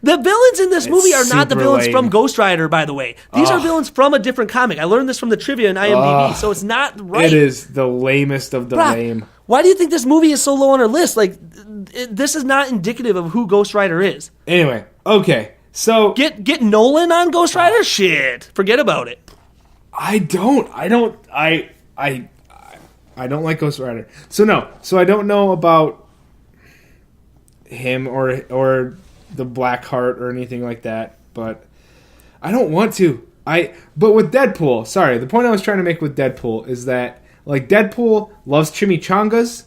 The villains in this movie are not the super villains lame. from Ghost Rider, by the way. These are villains from a different comic. I learned this from the trivia in IMDb, so it's not right. It is the lamest of the Brock, lame. why do you think this movie is so low on our list? Like, this is not indicative of who Ghost Rider is. Anyway, okay. So Get Nolan on Ghost Rider? Shit. Forget about it. I don't like Ghost Rider. So I don't know about him or the Blackheart or anything like that, but I don't want to. But with Deadpool, sorry, the point I was trying to make with Deadpool is that like Deadpool loves chimichangas.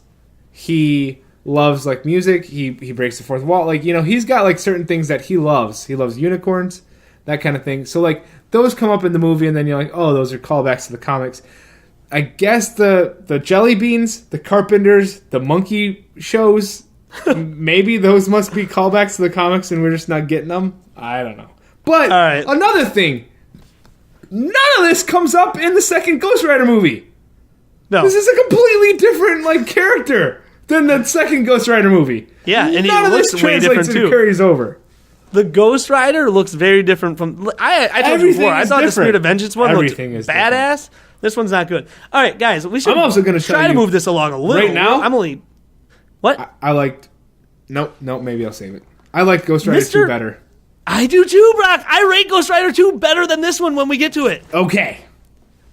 He loves like music. He breaks the fourth wall. Like, you know, he's got like certain things that he loves. He loves unicorns, that kind of thing. So like those come up in the movie and then you're like, "Oh, those are callbacks to the comics." I guess the Jelly Beans, the Carpenters, the Monkey shows, maybe those must be callbacks to the comics and we're just not getting them. I don't know. But All right. another thing, none of this comes up in the second Ghost Rider movie. No. This is a completely different character than the second Ghost Rider movie. Yeah, and he none of looks this way different translates and too. carries over. The Ghost Rider looks very different from. I told you Everything before. I is thought the different. Spirit of Vengeance one Everything looked is badass. This one's not good. All right, guys, we should. I'm also gonna tell try to you move this along a little. right now- I'm only. What? I liked. Nope, maybe I'll save it. I liked Ghost Rider 2 better. I do too, Brock. I rate Ghost Rider 2 better than this one when we get to it. Okay.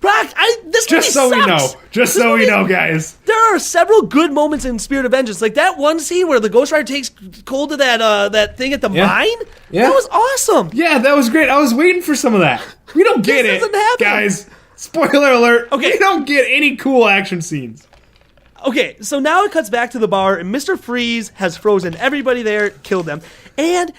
Brock, this movie Just so we know. sucks. Just This so we movie- know, guys. There are several good moments in Spirit of Vengeance, like that one scene where the Ghost Rider takes hold of that thing at the Yeah. mine. Yeah. That was awesome. Yeah, that was great. I was waiting for some of that. We don't get This it, doesn't happen. guys. Spoiler alert. Okay. We don't get any cool action scenes. Okay, so now it cuts back to the bar, and Mr. Freeze has frozen everybody there, killed them, and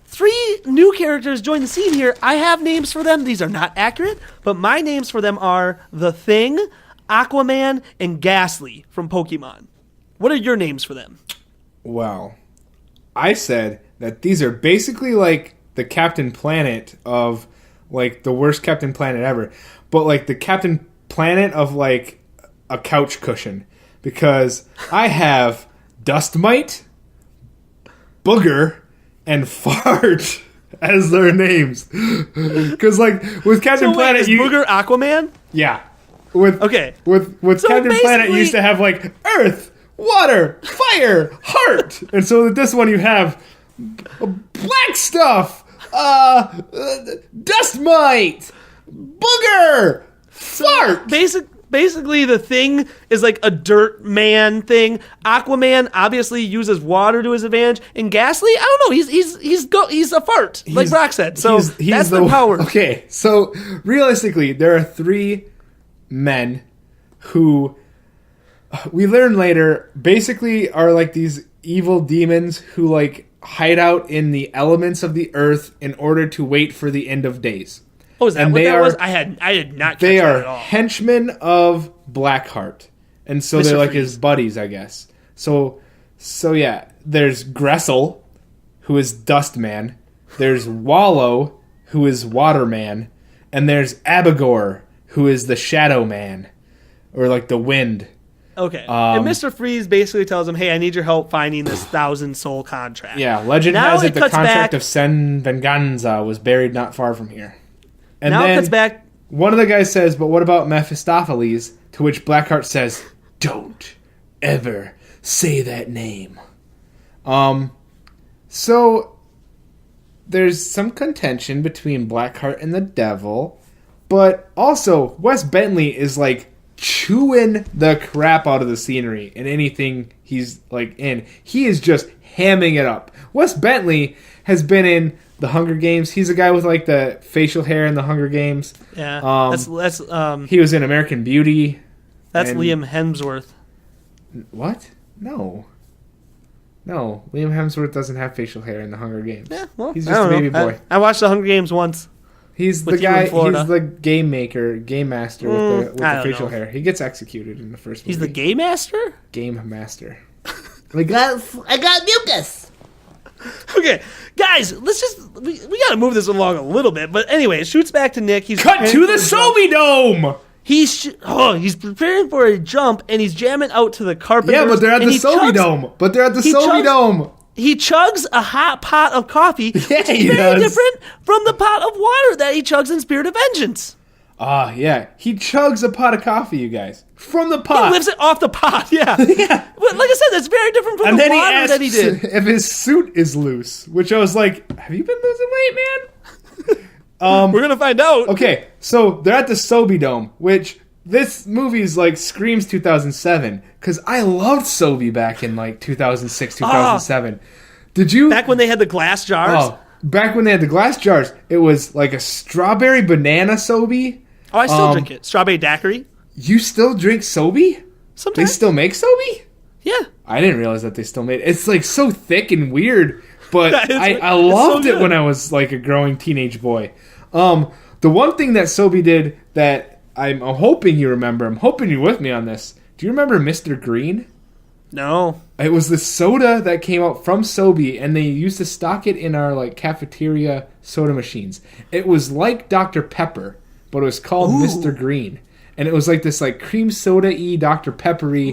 3 new characters join the scene here. I have names for them. These are not accurate, but my names for them are The Thing, Aquaman, and Ghastly from Pokemon. What are your names for them? Well, I said that these are basically like the Captain Planet of the worst Captain Planet ever, but the Captain Planet of a couch cushion, because I have Dust Mite, Booger, and Fart as their names. Because with Captain So wait, Planet, is Booger Aquaman? yeah, with Okay. with So Captain Planet, you basically- used to have Earth, Water, Fire, Heart, and so with this one you have black stuff, Dust Mite, Booger, Fart. Basically, the Thing is like a dirt man thing. Aquaman obviously uses water to his advantage, and Ghastly, I don't know, he's a fart, like Brock said. So that's the power. Okay, so realistically, there are 3 men who we learn later basically are these evil demons who hide out in the elements of the earth in order to wait for the end of days. Oh, is that And what they that are- was? I did not catch They that are at all. henchmen of Blackheart, and so Mr. they're Freeze. his buddies, I guess. So yeah, there's Gressel, who is Dustman. There's Wallow, who is Waterman, and there's Abigor, who is the Shadow Man, or the Wind. Okay. And Mr. Freeze basically tells him, hey, I need your help finding this 1,000 soul contract. Yeah, legend Now has it it the cuts contract back- of Sen Venganza was buried not far from here. And Now it then cuts back. one of the guys says, but what about Mephistopheles? To which Blackheart says, don't ever say that name. So there's some contention between Blackheart and the devil, but also Wes Bentley is chewing the crap out of the scenery in anything he's in. He is just hamming it up. Wes Bentley has been in the Hunger Games. He's a guy with the facial hair in the Hunger Games. Yeah. He was in American Beauty. That's and- Liam Hemsworth. What? No, Liam Hemsworth doesn't have facial hair in the Hunger Games. Yeah, well, he's I just a don't baby know. boy. I watched the Hunger Games once. He's the with you in guy. Florida. He's the game master with I the don't facial know. hair. He gets executed in the first movie. He's the gay master? game master. I got mucus. Okay, guys, we gotta move this along a little bit. But anyway, it shoots back to Nick. He's Cut preparing to for the a jump. Sobe Dome. He's preparing for a jump, and he's jamming out to the carpenters. Yeah, but they're at and the he Sobe chugs- Dome. But they're at the he Sobe chugs- Dome. He chugs a hot pot of coffee, Yeah, which is he very does. different from the pot of water that he chugs in Spirit of Vengeance. Yeah. He chugs a pot of coffee, you guys, from the He pot. lifts it off the pot, yeah. Yeah. But like I said, that's very different from And the then he water asks that he did. if his suit is loose, which I was like, "Have you been losing weight, man?" We're gonna find out. Okay, so they're at the Sobe Dome, which this movie's screams 2007, because I loved Sobe back in 2006, 2007. Did you? Back when they had the glass jars. Oh, back when they had the glass jars, it was a strawberry banana Sobe. Oh, I still drink it. Strawberry daiquiri. You still drink Sobe? They Sometimes. still make Sobe? Yeah. I didn't realize that they still made it. It's so thick and weird, but Yeah, I it's loved so it good. when I was a growing teenage boy. The one thing that Sobe did that I'm hoping you remember. I'm hoping you're with me on this. Do you remember Mr. Green? No. It was the soda that came out from Sobe, and they used to stock it in our like cafeteria soda machines. It was like Dr. Pepper, but it was called Mr. Green, and it was like this like cream soda-y Dr. Peppery.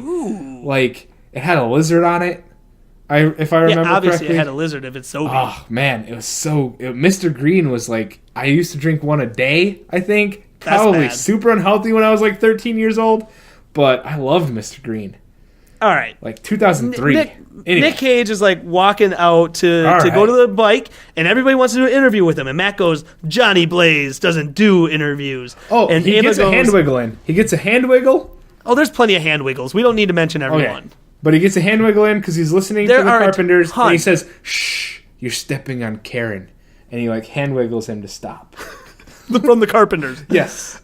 Like it had a lizard on it. If I remember obviously correctly, it had a lizard if it's Sobe. Oh man, it was Mr. Green was like I used to drink one a day. I think probably bad. super unhealthy when I was like 13 years old, but I loved Mr. Green. All right. Like 2003. Nick, Anyway. Nick Cage is like walking out to All go right. to the bike, and everybody wants to do an interview with him. And Matt goes, Johnny Blaze doesn't do interviews. Oh, and he Ava gets a goes, hand wiggle in. He gets a hand wiggle. Oh, there's plenty of hand wiggles. We don't need to mention Okay. everyone. But he gets a hand wiggle in because he's listening There to the are a Carpenters, ton. and he says, "Shh, you're stepping on Karen," and he like hand wiggles him to stop. From the Carpenters. Yes.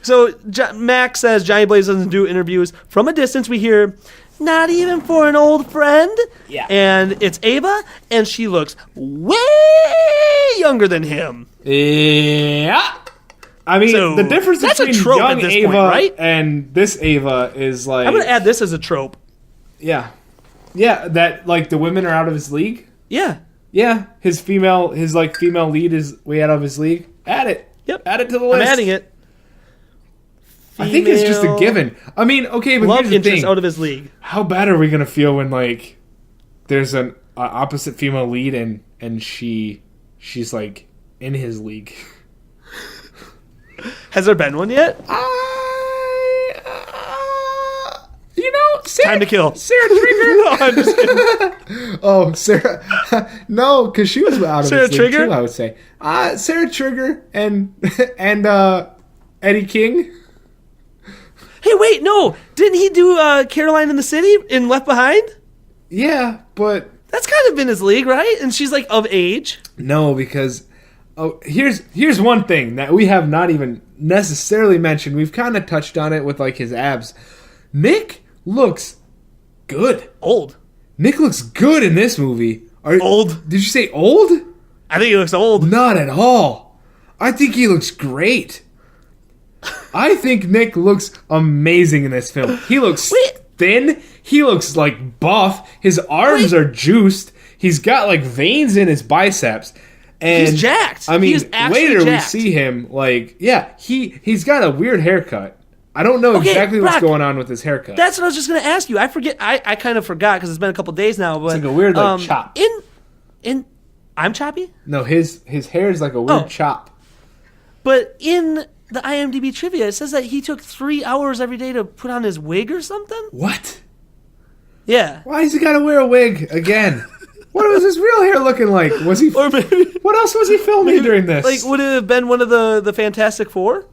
So Mac says Johnny Blaze doesn't do interviews. From a distance, we hear, not even for an old friend. Yeah. And it's Ava, and she looks way younger than him. Yeah. I mean, So, the difference that's a between trope young at this Ava point, right? and this Ava is like, I'm going to add this as a trope. yeah, that like the women are out of his league. Yeah. Yeah, his like female lead is way out of his league. Add it. Yep. Add it to the I'm list. adding it. I think it's just a Female give. I mean, okay, but Love here's the interest thing. out of his league. How bad are we gonna feel when like there's an opposite female lead and she's like in his league? Has there been one yet? Sarah, Time to kill. Sarah Trigger. No, I'm just kidding. Oh, Sarah. No, because she was out of Sarah his league Trigger? too, I would say. Sarah Trigger and Eddie King. Hey, wait, no. Didn't he do Caroline in the City in Left Behind? Yeah, but That's kind of in his league, right? And she's like of age. no, because here's one thing that we have not even necessarily mentioned. We've kind of touched on it with like his abs. Nick looks good. Old. Nick looks good in this movie. Old. Did you say old? I think he looks old. Not at all. I think he looks great. I think Nick looks amazing in this film. He looks Wait. thin. He looks like buff. His arms are juiced. He's got like veins in his biceps. And He's jacked. I mean, He is actually later jacked. we see him like, yeah, he's got a weird haircut. I don't know Okay, exactly what's Brock, going on with his haircut. That's what I was just going to ask you. I forget. I kind of forgot because it's been a couple days now. But, like a weird, like, chop. In I'm choppy? No, his hair is like a weird Oh. chop. But in the IMDb trivia, it says that he took 3 hours every day to put on his wig or something. What? Yeah. Why has he got to wear a wig again? What was his real hair looking like? Was he? Or maybe, What else was he filming during this? like, would it have been one of the Fantastic Four?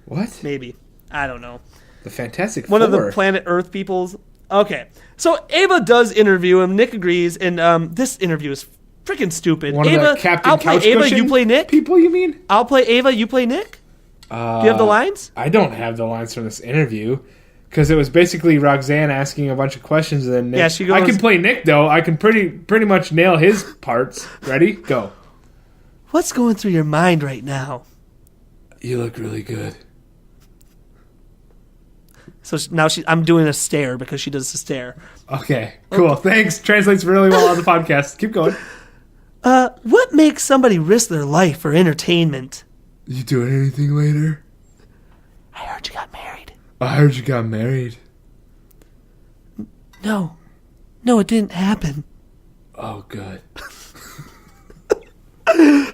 What? Maybe. I don't know. The Fantastic One Four. of the Planet Earth peoples. Okay. So Ava does interview him. Nick agrees, and this interview is freaking stupid. One Ava, of the Captain I'll play Couch Ava, Cushion you play Nick. people, you mean? I'll play Ava, you play Nick. Do you have the lines? I don't have the lines from this interview because it was basically Roxanne asking a bunch of questions and then Nick. Yeah, she goes- I can play Nick though. I can pretty much nail his parts. Ready? Go. What's going through your mind right now? You look really good. So now I'm doing a stare because she does the stare. Okay, cool. Thanks. Translates really well on the podcast. Keep going. What makes somebody risk their life for entertainment? You doing anything later? I heard you got married. I heard you got married. No, it didn't happen. Oh, good.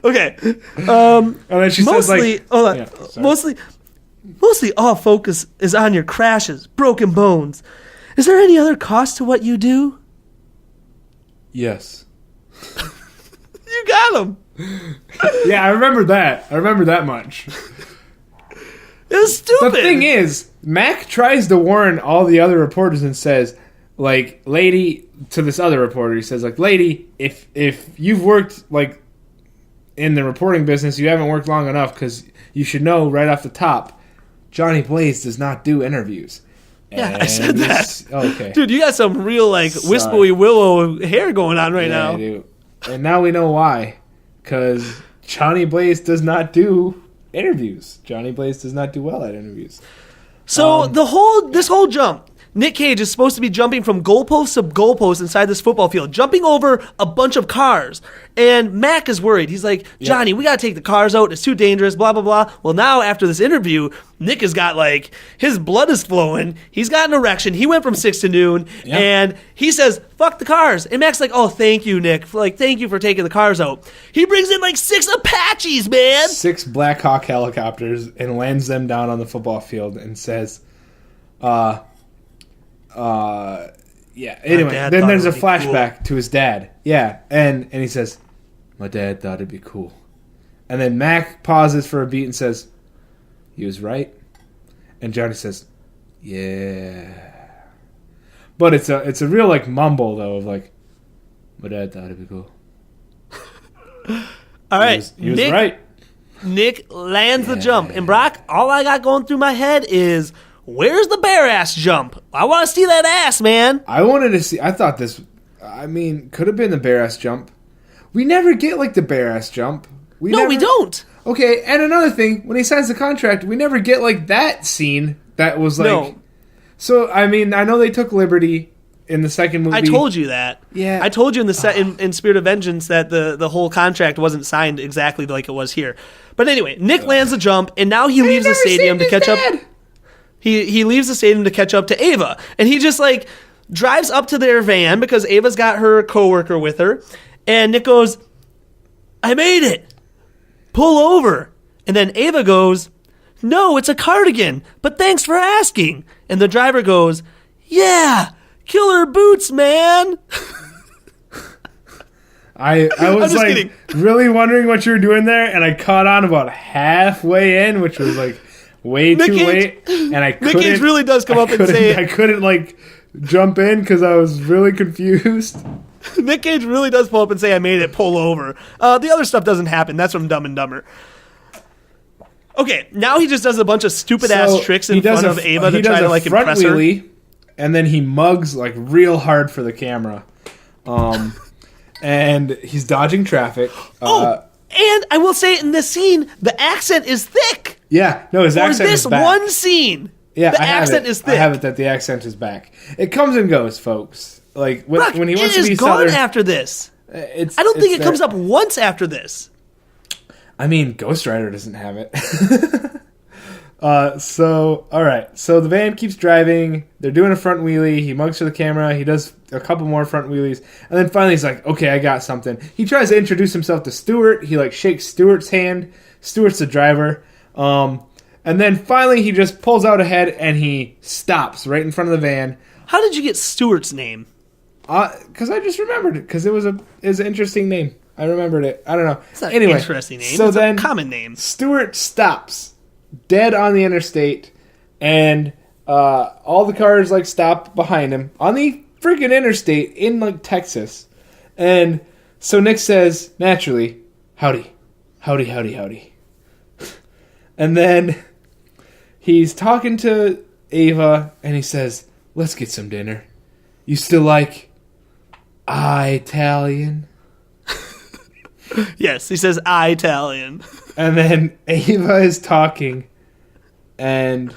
Okay. And then she says Mostly, like, hold on. Yeah, sorry. Mostly all focus is on your crashes, broken bones. Is there any other cost to what you do? yes. You got him. Yeah, I remember that. I remember that much. It was stupid. The thing is, Mac tries to warn all the other reporters and says, like, lady, to this other reporter, he says, like, lady, if you've worked, like, in the reporting business, you haven't worked long enough because you should know right off the top, Johnny Blaze does not do interviews. Yeah, I said that. Okay. Dude, you got some real, like, wispy willow hair going on right Yeah, now. I do. And now we know why. Because Johnny Blaze does not do interviews. Johnny Blaze does not do well at interviews. So this whole jump, Nick Cage is supposed to be jumping from goalpost to goalpost inside this football field, jumping over a bunch of cars. And Mac is worried. He's like, Johnny, we got to take the cars out. It's too dangerous, blah, blah, blah. Well, now after this interview, Nick has got his blood is flowing. He's got an erection. He went from 6 to noon. Yep. And he says, fuck the cars. And Mac's like, oh, thank you, Nick. Thank you for taking the cars out. He brings in 6 Apaches, man. 6 Black Hawk helicopters and lands them down on the football field and says, yeah. Anyway, then there's a flashback to his dad. Yeah, and he says, my dad thought it'd be cool. And then Mac pauses for a beat and says, he was right. And Johnny says, yeah. But it's a real mumble though of my dad thought it'd be cool. All right, He was right. Nick lands the jump, and Brock, all I got going through my head is, where's the bear ass jump? I want to see that ass, man. I thought this, could have been the bear ass jump. We never get the bear ass jump. We don't. Okay, and another thing, when he signs the contract, we never get that scene that was No. So, I know they took liberty in the second movie. I told you that. Yeah. I told you in the in Spirit of Vengeance that the whole contract wasn't signed exactly like it was here. But anyway, Nick lands the jump, and now he leaves the stadium to catch up. He leaves the stadium to catch up to Ava, and he just drives up to their van because Ava's got her coworker with her, and Nick goes, I made it. Pull over. And then Ava goes, no, it's a cardigan, but thanks for asking. And the driver goes, yeah, killer boots, man. I was just kidding. really wondering what you were doing there, and I caught on about halfway in, which was way too late, and I couldn't. Nick Cage really does come up and say it. I couldn't jump in because I was really confused. Nick Cage really does pull up and say, I made it, pull over. The other stuff doesn't happen. That's from Dumb and Dumber. Okay, now he just does a bunch of stupid-ass tricks in front of Ava to try to impress her. Wheelie, and then he mugs real hard for the camera. And he's dodging traffic. And I will say in this scene, the accent is thick. Yeah, no, his accent is back. For this one scene, the accent is thick. I have it that the accent is back. It comes and goes, folks. When he wants to be it is gone Southern after this. I don't think it comes up once after this. Ghost Rider doesn't have it. So, all right. So the van keeps driving. They're doing a front wheelie. He mugs for the camera. He does a couple more front wheelies. And then finally he's like, okay, I got something. He tries to introduce himself to Stuart. He shakes Stuart's hand. Stuart's the driver. And then finally he just pulls out ahead and he stops right in front of the van. How did you get Stuart's name? Because I just remembered it. Because it was an interesting name. I remembered it. I don't know. It's not anyway, an interesting name. So it's then a common name. Stuart stops dead on the interstate, and all the cars stop behind him on the freaking interstate in Texas. And so Nick says, naturally, howdy, howdy, howdy, howdy. And then he's talking to Ava, and he says, let's get some dinner. You still Italian? Yes, he says Italian. And then Ava is talking, and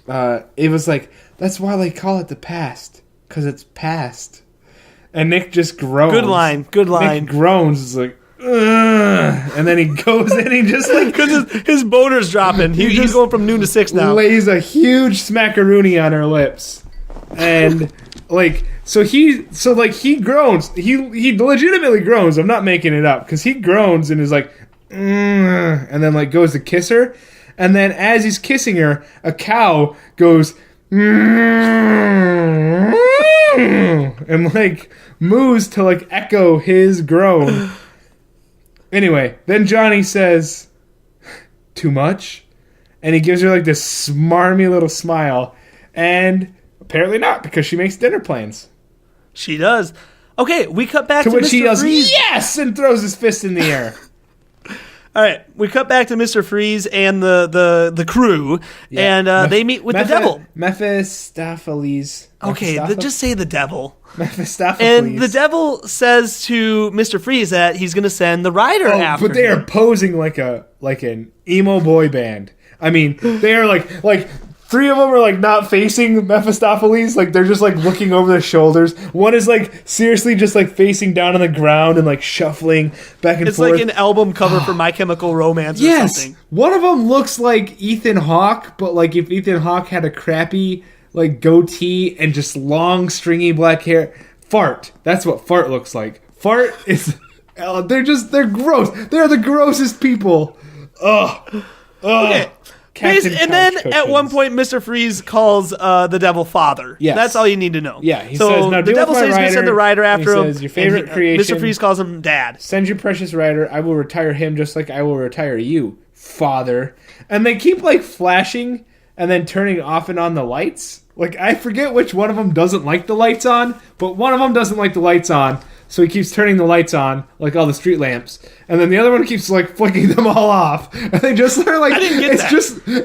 Ava's like, that's why they call it the past, because it's past. And Nick just groans. Good line. Nick groans. It's like, ugh. And then he goes in, he just because his boner's dropping. He's going from noon to 6 now. Lays a huge smackaroonie on her lips. And he groans. He legitimately groans. I'm not making it up, because he groans and is like, and then goes to kiss her, and then as he's kissing her, a cow goes and moves to echo his groan. Anyway, then Johnny says, too much? And he gives her this smarmy little smile, and apparently not, because she makes dinner plans. She does. Okay, we cut back to which Mr. he yells, Freeze. yes, and throws his fist in the air. All right, we cut back to Mr. Freeze and the crew, and they meet with the devil. Mephistopheles. Okay, just say the devil. Mephistopheles. And the devil says to Mr. Freeze that he's going to send the rider after but they him. are posing like an emo boy band. I mean, they are like three of them are like not facing Mephistopheles, like they're just like looking over their shoulders. One is like seriously just like facing down on the ground and like shuffling back and It's forth. like an album cover for My Chemical Romance or something. One of them looks like Ethan Hawke, but like if Ethan Hawke had a crappy like goatee and just long stringy black hair. Fart. That's what Fart looks like. Fart is they're gross. They're the grossest people. Ugh. Okay. And then at one point, Mr. Freeze calls the devil father. Yes. That's all you need to know. Yeah, he says, "Now the deal devil with my says he's going to send the rider." rider after He him. says, "Your favorite creation." Mr. Freeze calls him dad. Send your precious rider. I will retire him just like I will retire you, father. And they keep like flashing and then turning off and on the lights. Like I forget which one of them doesn't like the lights on, but one of them doesn't like the lights on. So he keeps turning the lights on, like all the street lamps, and then the other one keeps like flicking them all off. And they just are like, I didn't get that.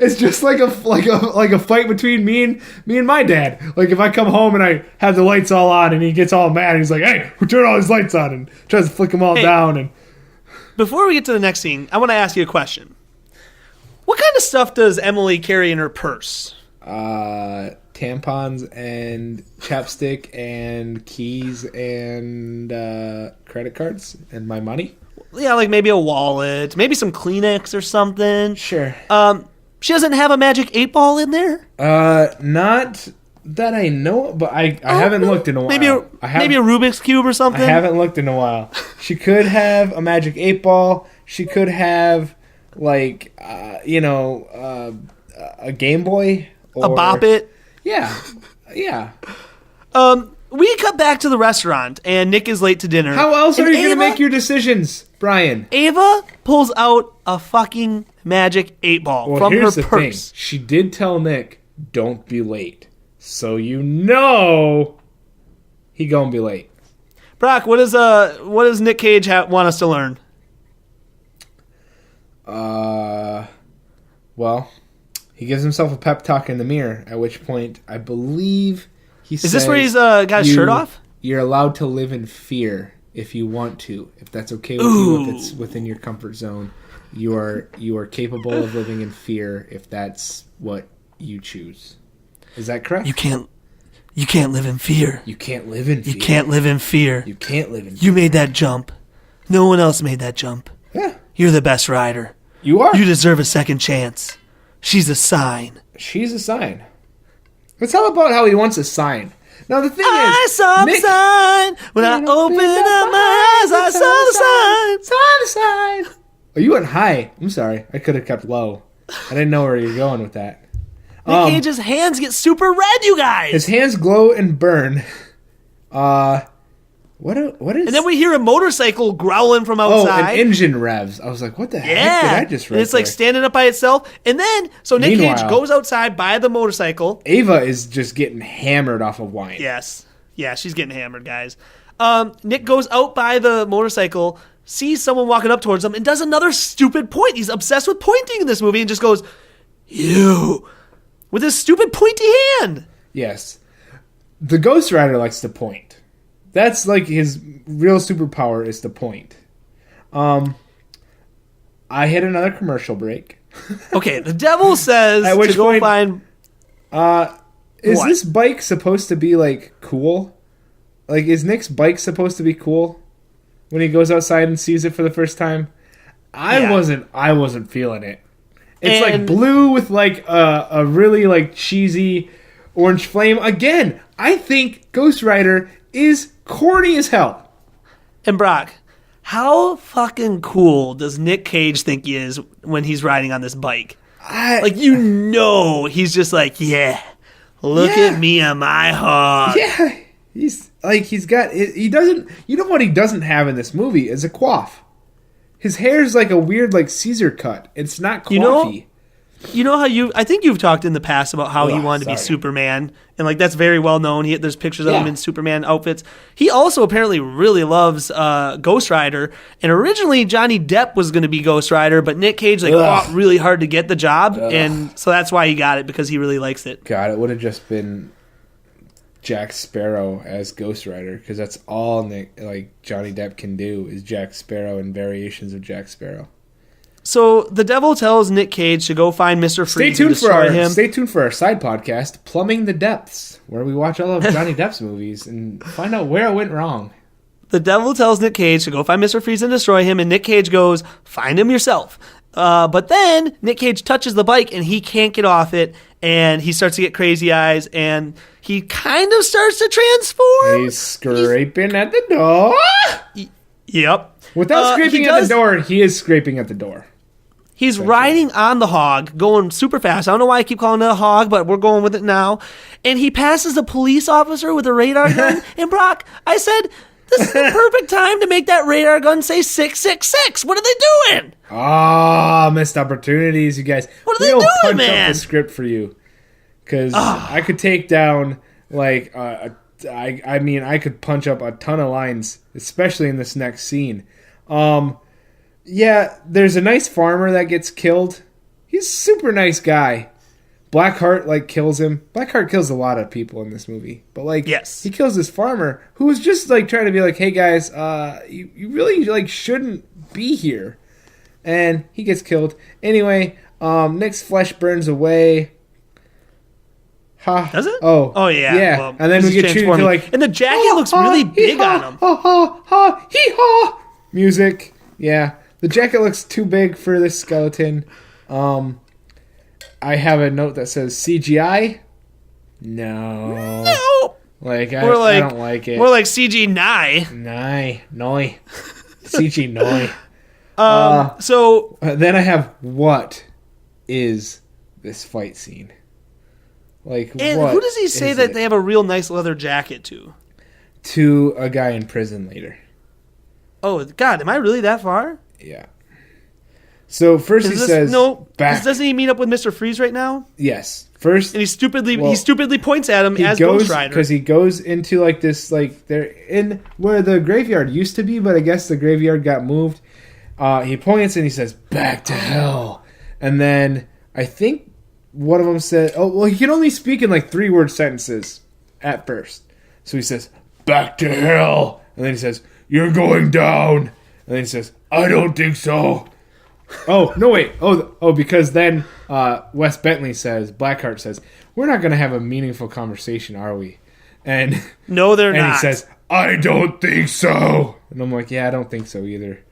It's just like a fight between me and my dad. Like if I come home and I have the lights all on, and he gets all mad, and he's like, "Hey, who turned all these lights on?" and tries to flick them all down. And before we get to the next scene, I want to ask you a question. What kind of stuff does Emily carry in her purse? Tampons and chapstick and keys and credit cards and my money. Yeah, like maybe a wallet, maybe some Kleenex or something. Sure. She doesn't have a magic 8-ball in there? Not that I know, but I haven't looked in a while. Maybe a Rubik's Cube or something? I haven't looked in a while. She could have a magic 8-ball. She could have like a Game Boy or a Bop It? Yeah. We cut back to the restaurant, and Nick is late to dinner. How else And are you going to Ava- make your decisions, Brian? Ava pulls out a fucking magic 8-ball from her here's the purse. thing. She did tell Nick, "Don't be late." So you know he gonna be late. Brock, what does Nick Cage want us to learn? Well, he gives himself a pep talk in the mirror, at which point I believe he says... Is this where he's got his shirt off? You're allowed to live in fear if you want to. If that's okay with you, if it's within your comfort zone, you are capable of living in fear if that's what you choose. Is that correct? You can't live in fear. You can't live in fear. You can't live in fear. You can't live in fear. You made that jump. No one else made that jump. Yeah. You're the best rider. You are. You deserve a second chance. She's a sign. She's a sign. It's all about how he wants a sign. Now the thing I is, saw Nick, the sign. When I opened up my eyes, I saw the sign. Oh, you went high. I'm sorry. I could have kept low. I didn't know where you were going with that. Nick Cage's hands get super red, you guys. His hands glow and burn. What is... And then we hear a motorcycle growling from outside. Oh, an engine revs. I was like, what the heck did I just read? And it's like standing up by itself. And then, so Nick Cage goes outside by the motorcycle. Ava is just getting hammered off of wine. Yes. Yeah, she's getting hammered, guys. Nick goes out by the motorcycle, sees someone walking up towards him, and does another stupid point. He's obsessed with pointing in this movie and just goes, "You," with his stupid pointy hand. Yes. The Ghost Rider likes to point. That's like his real superpower is to point. I hit another commercial break. Okay, the devil says At which to go point, find... Is What? this bike supposed to be like cool? Like, is Nick's bike supposed to be cool when he goes outside and sees it for the first time? I wasn't feeling it. It's like blue with like a really like cheesy orange flame. Again, I think Ghost Rider is corny as hell. And Brock, how fucking cool does Nick Cage think he is when he's riding on this bike? He's just like, yeah, look at me on my hog. Yeah, he's got. He doesn't. You know what he doesn't have in this movie is a coif. His hair's like a weird like Caesar cut. It's not coiffy. You know how I think you've talked in the past about how he Ugh, wanted to be sorry. Superman, and like that's very well known. There's pictures of him Yeah. in Superman outfits. He also apparently really loves Ghost Rider, and originally Johnny Depp was going to be Ghost Rider, but Nick Cage fought really hard to get the job, and so that's why he got it, because he really likes it. God, it would have just been Jack Sparrow as Ghost Rider, because that's all Johnny Depp can do is Jack Sparrow and variations of Jack Sparrow. So the devil tells Nick Cage to go find Mr. Freeze and destroy him. Stay tuned for our side podcast, Plumbing the Depths, where we watch all of Johnny Depp's movies and find out where it went wrong. The devil tells Nick Cage to go find Mr. Freeze and destroy him, and Nick Cage goes, find him yourself. But then Nick Cage touches the bike, and he can't get off it, and he starts to get crazy eyes, and he kind of starts to transform. He's scraping at the door. Yep. Without scraping at the door, he is scraping at the door. He's riding on the hog, going super fast. I don't know why I keep calling it a hog, but we're going with it now. And he passes a police officer with a radar gun. And Brock, I said, this is the perfect time to make that radar gun say 666. What are they doing? Ah, missed opportunities, you guys. What are they We'll doing, punch man? up the script for you. Because I could take down, I could punch up a ton of lines, especially in this next scene. Yeah, there's a nice farmer that gets killed. He's a super nice guy. Blackheart, kills him. Blackheart kills a lot of people in this movie. But, Yes. he kills this farmer who was just, trying to be hey, guys, you really, shouldn't be here. And he gets killed. Anyway, Nick's flesh burns away. Ha. Does it? Oh, yeah. Yeah. Well, And then we he's get treated transforming. to, And the jacket looks really big on him. Ha, ha, ha, hee, ha. Music. Yeah. The jacket looks too big for this skeleton. I have a note that says CGI. No. No. I don't like it. More like CG Nye. Noi. CG Noi. So Then I have, what is this fight scene? and what who does he say is that it? they have a real nice leather jacket to? To a guy in prison later. Oh God, am I really that far? Yeah. So first he says, back. Doesn't he meet up with Mr. Freeze right now? Yes. First, And he stupidly points at him he as goes Ghost Rider. because he goes into this they're in where the graveyard used to be, but I guess the graveyard got moved. He points and he says, "Back to hell," and then I think one of them said, "Oh, well, he can only speak in 3-word sentences at first." So he says, "Back to hell," and then he says, "You're going down," and then he says, "I don't think so." Oh, no, wait. Oh, because then Wes Bentley says, Blackheart says, "We're not going to have a meaningful conversation, are we?" And No, they're and not. he says, "I don't think so." And I'm like, yeah, I don't think so either.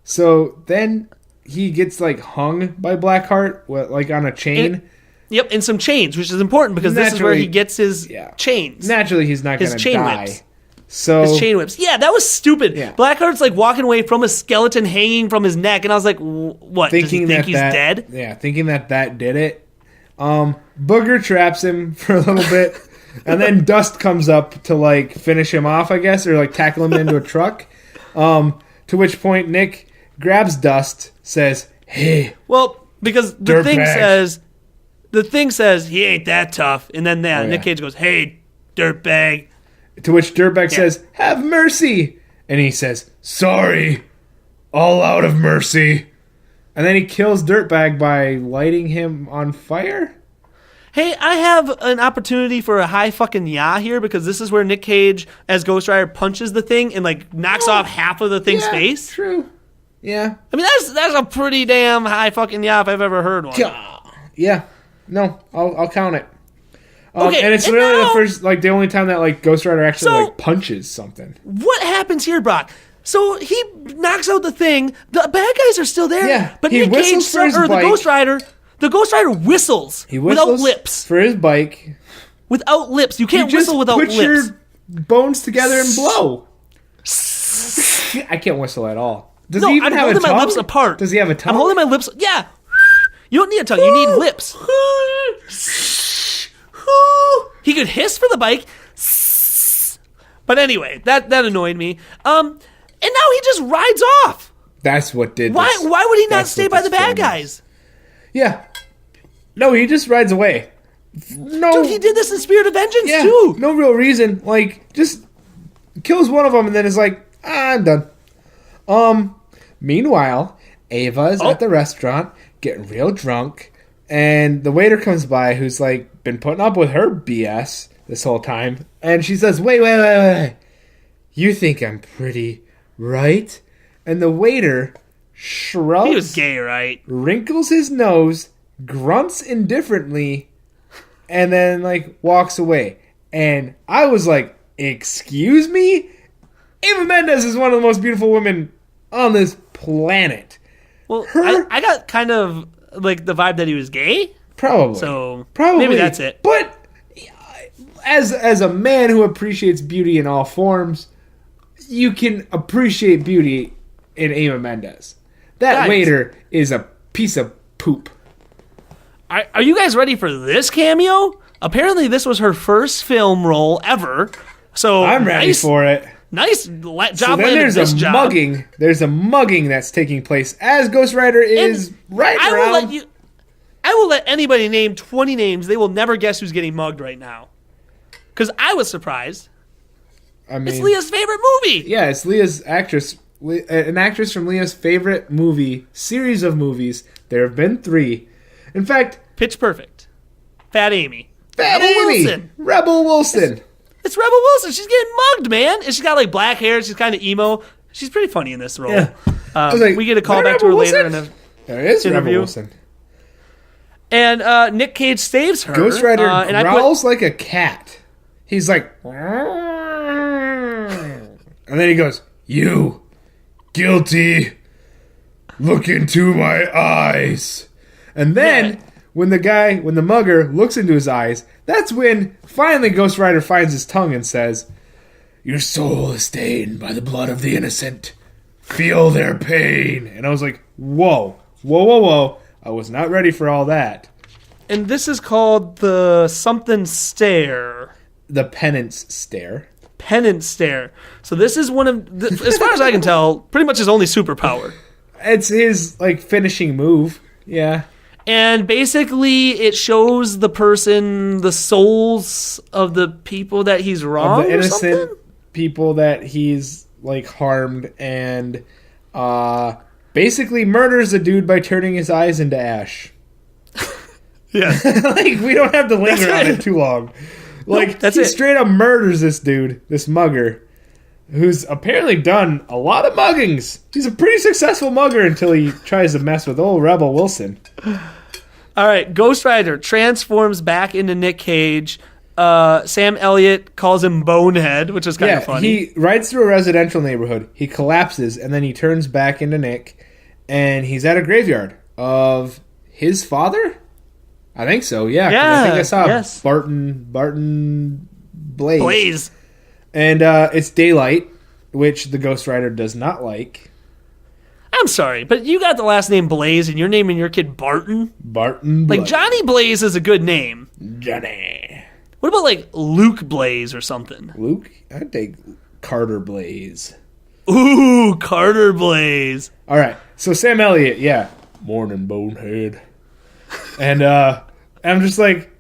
So then he gets hung by Blackheart, on a chain. Yep, and some chains, which is important because this is where he Naturally- gets his chains. Naturally, he's not His going to chain die. whips. So His chain whips. Yeah, that was stupid. Yeah. Blackheart's walking away from a skeleton hanging from his neck, and I was like, what? Does he think he's dead? Yeah, thinking that did it. Booger traps him for a little bit, and then Dust comes up to finish him off, I guess, or tackle him into a truck. To which point Nick grabs Dust, says, "Hey, Well, because the Dirtbag. thing says he ain't that tough, and then Oh, Nick yeah. Cage goes, "Hey, dirtbag." To which Dirtbag says, "Have mercy!" And he says, "Sorry, all out of mercy." And then he kills Dirtbag by lighting him on fire? Hey, I have an opportunity for a high fucking yah here because this is where Nick Cage as Ghost Rider punches the thing and knocks off half of the thing's face. True. Yeah. I mean that's a pretty damn high fucking yah if I've ever heard one. Yeah. No, I'll count it. Okay, and it's and really now- the first, the only time that Ghost Rider actually So- punches something. What happens here, Brock? So he knocks out the thing. The bad guys are still there. Yeah, But he Nick Cage whistles for his or the bike. The Ghost Rider whistles, He whistles without lips. for his bike. Without lips. You can't You just whistle without put lips. your bones together and blow. I can't whistle at all. Does No, he even I'm have a holding tongue? my lips apart. Does he have a tongue? I'm holding my lips. Yeah. You don't need a tongue. You need lips. He could hiss for the bike. But anyway, that annoyed me. And now he just rides off. That's what did Why this. would he not That's stay what by this the bad film is. guys? Yeah. No, he just rides away. No. Dude, he did this in Spirit of Vengeance, Yeah, too. no real reason. Like, just kills one of them and then is like, I'm done. Meanwhile, Ava is at the restaurant getting real drunk, and the waiter comes by who's like been putting up with her BS this whole time, and she says, wait. You think I'm pretty, right? And the waiter shrugs. He was gay, right? Wrinkles his nose, grunts indifferently, and then like walks away. And I was like, excuse me? Eva Mendes is one of the most beautiful women on this planet. Well, Her- I got kind of like the vibe that he was gay. Probably. So Probably. maybe that's it. But as a man who appreciates beauty in all forms, you can appreciate beauty in Eva Mendes. That Guys. waiter is a piece of poop. Are you guys ready for this cameo? Apparently, this was her first film role ever. So I'm ready for it. Nice job So then landing there's this a job. mugging. There's a mugging that's taking place as Ghost Rider is And right I around. will let anybody name 20 names. They will never guess who's getting mugged right now. Because I was surprised. I mean, It's Leah's favorite movie. yeah, it's Leah's actress, an actress from Leah's favorite movie series of movies. There have been 3. In fact, Pitch Perfect. Fat Amy. Fat Rebel Amy, Wilson. Rebel Wilson. It's Rebel Wilson. She's getting mugged, man. And she's got like black hair. She's kind of emo. She's pretty funny in this role. Yeah. I was like, we get a call "Is that back to her Rebel later. Wilson?" There is Rebel interview. Wilson. And Nick Cage saves her. Ghost Rider and I growls like a cat. He's like, and then he goes, "You, guilty. Look into my eyes." And then, Yeah. when the mugger looks into his eyes, that's when finally Ghost Rider finds his tongue and says, "Your soul is stained by the blood of the innocent. Feel their pain." And I was like, whoa. I was not ready for all that. And this is called the something stare. The penance stare. Penance stare. So this is one of, as far as I can tell, pretty much his only superpower. It's his, like, finishing move. Yeah. And basically, it shows the person, the souls of the people that he's wrong. Of the or innocent something? people that he's, like, harmed and basically murders a dude by turning his eyes into ash. Yeah. Like, we don't have to linger That's on it. it too long. Like, that's he it. straight up murders this dude, this mugger, who's apparently done a lot of muggings. He's a pretty successful mugger until he tries to mess with old Rebel Wilson. All right, Ghost Rider transforms back into Nick Cage. Sam Elliott calls him Bonehead, which is kind of funny. He rides through a residential neighborhood. He collapses, and then he turns back into Nick, and he's at a graveyard of his father? I think so, yeah. 'cause I think I saw yes. Barton Blaze. Blaze. And it's daylight, which the Ghost Rider does not like. I'm sorry, but you got the last name Blaze, and you're naming your kid Barton? Barton Like, Blaze. Johnny Blaze is a good name. Johnny. What about, like, Luke Blaze or something? Luke? I'd take Carter Blaze. Ooh, Carter Blaze. All right, so Sam Elliott, yeah. Morning, Bonehead. And I'm just like,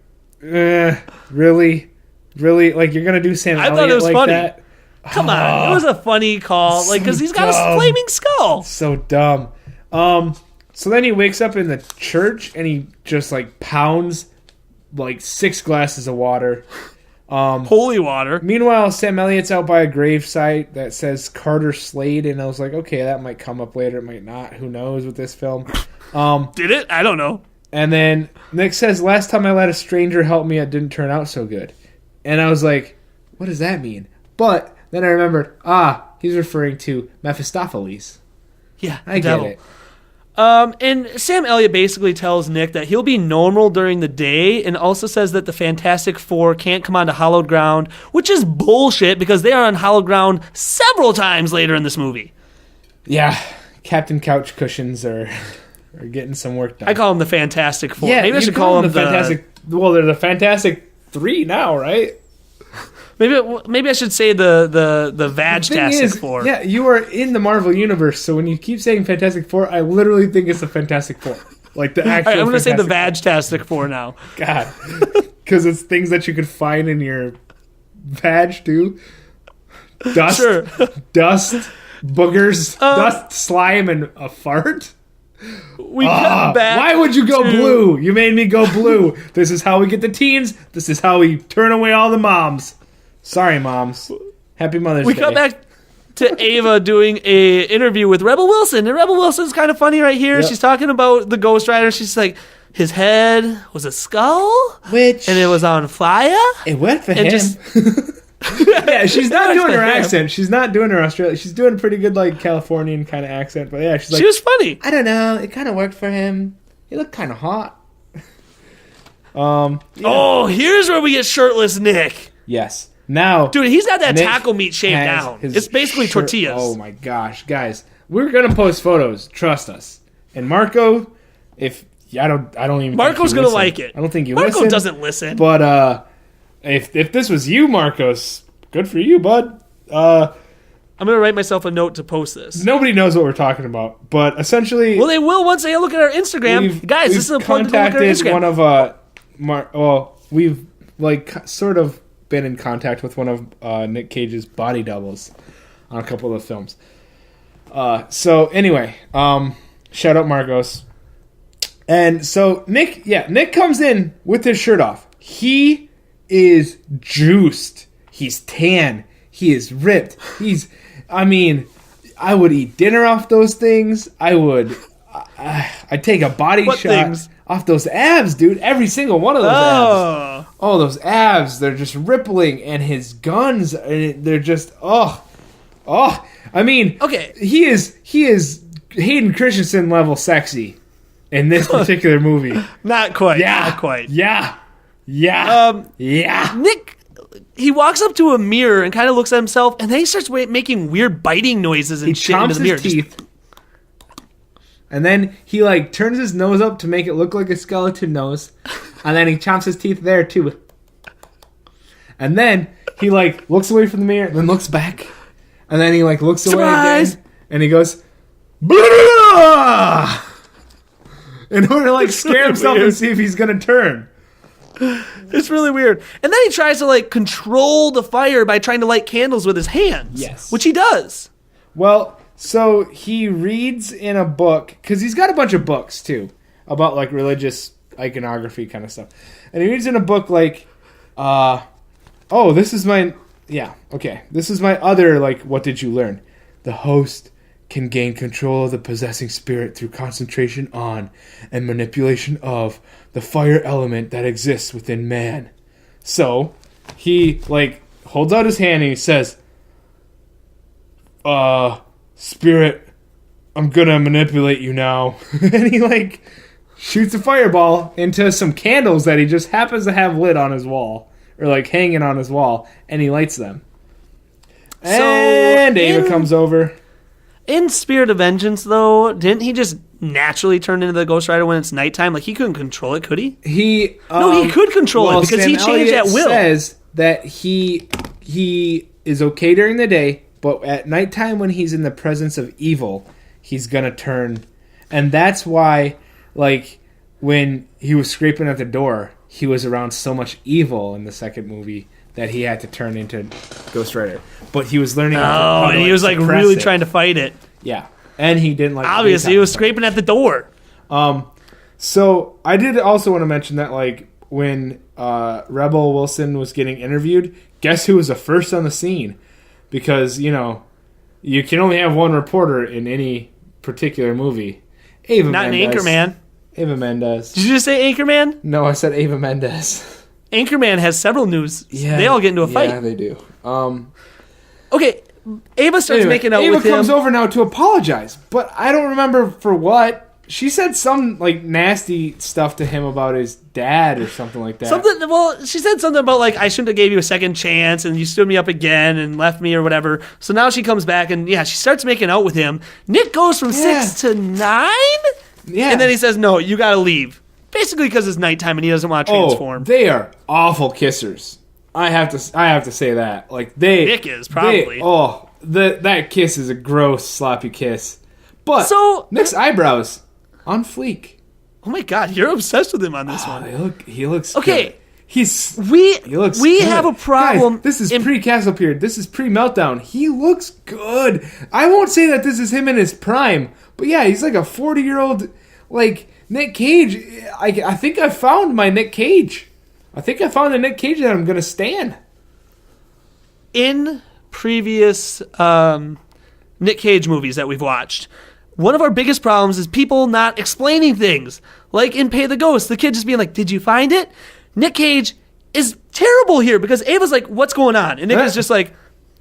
really? Really? Like, you're going to do Sam I Elliott thought it was like funny. that? Come on, it was a funny call, like, because so he's got dumb. a flaming skull. So dumb. So then he wakes up in the church and he just, like, pounds, like, 6 glasses of water. Holy water. Meanwhile, Sam Elliott's out by a gravesite that says Carter Slade, and I was like, okay, that might come up later, it might not. Who knows with this film? Did it? I don't know. And then Nick says, last time I let a stranger help me, it didn't turn out so good. And I was like, what does that mean? But then I remembered, he's referring to Mephistopheles. Yeah, I get devil. it. And Sam Elliott basically tells Nick that he'll be normal during the day, and also says that the Fantastic Four can't come onto hallowed ground, which is bullshit because they are on hallowed ground several times later in this movie. Yeah, Captain Couch Cushions are getting some work done. I call them the Fantastic Four. yeah, Maybe I you should call them the Fantastic. Well, they're the Fantastic 3 now, right? Maybe I should say the Vagtastic Four. Yeah, you are in the Marvel Universe, so when you keep saying Fantastic Four, I literally think it's the Fantastic Four. Like the All actual. right, I'm going to say the Fantastic Vag-tastic 4 now. God, because it's things that you could find in your vag too. Dust, Sure. dust, boogers, dust, slime, and a fart. We cut back. Why would you go to- blue? You made me go blue. This is how we get the teens. This is how we turn away all the moms. Sorry, moms. Happy Mother's We Day. cut back to Ava doing a interview with Rebel Wilson, and Rebel Wilson's kind of funny right here. Yep. She's talking about the Ghost Rider. She's like, his head was a skull, Which and it was on fire. it went for And him. just- Yeah, she's not It doing went her for him. accent. She's not doing her Australian. She's doing a pretty good like Californian kind of accent. But yeah, she's like, She was funny. I don't know. It kind of worked for him. He looked kind of hot. Yeah. Oh, here's where we get shirtless Nick. Yes. Now, Dude, he's got that Nick tackle meat shaved has down. his It's basically shirt- tortillas. Oh my gosh, guys, we're gonna post photos. Trust us. And Marco, if I don't even. Marco's think you gonna listen. like it. I don't think you Marco listen. doesn't listen. But if this was you, Marcos, good for you, bud. I'm gonna write myself a note to post this. Nobody knows what we're talking about, but essentially, Well, they will once they look at our Instagram. Guys, this is a plug to go look at our contacted Instagram. one of we've like sort of been in contact with one of Nick Cage's body doubles on a couple of films. So anyway, shout out Marcos. And so Nick comes in with his shirt off. He is juiced. He's tan. He is ripped. I would eat dinner off those things. I'd take a body What shot things? off those abs, dude. Every single one of those abs. Oh, Oh, those abs, they're just rippling. And his guns, they're just, okay. he is Hayden Christensen level sexy in this particular movie. Not quite. Yeah. Not quite. Yeah. Nick, he walks up to a mirror and kind of looks at himself, and then he starts making weird biting noises and He shit into chomps the mirror. his teeth. And then he like turns his nose up to make it look like a skeleton nose. And then he chomps his teeth there too. And then he like looks away from the mirror, then looks back. And then he like looks away Surprise! again. And he goes, "Blah!" in order to like scare really himself weird. and see if he's gonna turn. It's really weird. And then he tries to like control the fire by trying to light candles with his hands. Yes. Which he does. Well, so he reads in a book, because he's got a bunch of books too about like religious iconography kind of stuff. And he reads in a book like, this is my other like, what did you learn? The host can gain control of the possessing spirit through concentration on and manipulation of the fire element that exists within man. So he like holds out his hand and he says, Spirit, I'm gonna manipulate you now. And he like shoots a fireball into some candles that he just happens to have lit on his wall, or like hanging on his wall, and he lights them. And Ava comes over. In Spirit of Vengeance, though, didn't he just naturally turn into the Ghost Rider when it's nighttime? Like, he couldn't control it, could he? He he could control it because he changed at will. Says that he is okay during the day, but at nighttime when he's in the presence of evil, he's gonna turn. And that's why, like, when he was scraping at the door, he was around so much evil in the second movie that he had to turn into Ghost Rider. But he was learning how to And he was like suppress really it. trying to fight it. Yeah. And he didn't like Obviously, he was scraping at the door. So I did also want to mention that, like, when Rebel Wilson was getting interviewed, guess who was the first on the scene? Because, you know, you can only have one reporter in any particular movie. Ava Not an Mendes. Anchorman. Ava Mendes. Did you just say Anchorman? No, I said Ava Mendes. Anchorman has several news. Yeah, They all get into a fight. Yeah, they do. Okay, Ava starts Anyway, making out Ava with him. comes over now to apologize, but I don't remember for what. She said some like nasty stuff to him about his dad or something like that. Well, she said something about like, I shouldn't have gave you a second chance and you stood me up again and left me or whatever. So now she comes back and she starts making out with him. Nick goes from 6 to 9? Yeah. And then he says, no, you gotta leave. Basically because it's nighttime and he doesn't want to transform. They are awful kissers. I have to say that. Like Nick is, probably. That kiss is a gross, sloppy kiss. But So- Nick's eyebrows on fleek. Oh my God, you're obsessed with him on this one. He looks Okay. good. He We looks good. have a problem. Guys, this is pre-Castle period. This is pre-Meltdown. He looks good. I won't say that this is him in his prime, but yeah, he's like a 40-year-old, like Nick Cage. I think I found my Nick Cage. I think I found the Nick Cage that I'm gonna stan. In previous Nick Cage movies that we've watched, one of our biggest problems is people not explaining things. Like in Pay the Ghost, the kid just being like, "Did you find it?" Nick Cage is terrible here because Ava's like, "What's going on?" And Nick is just like,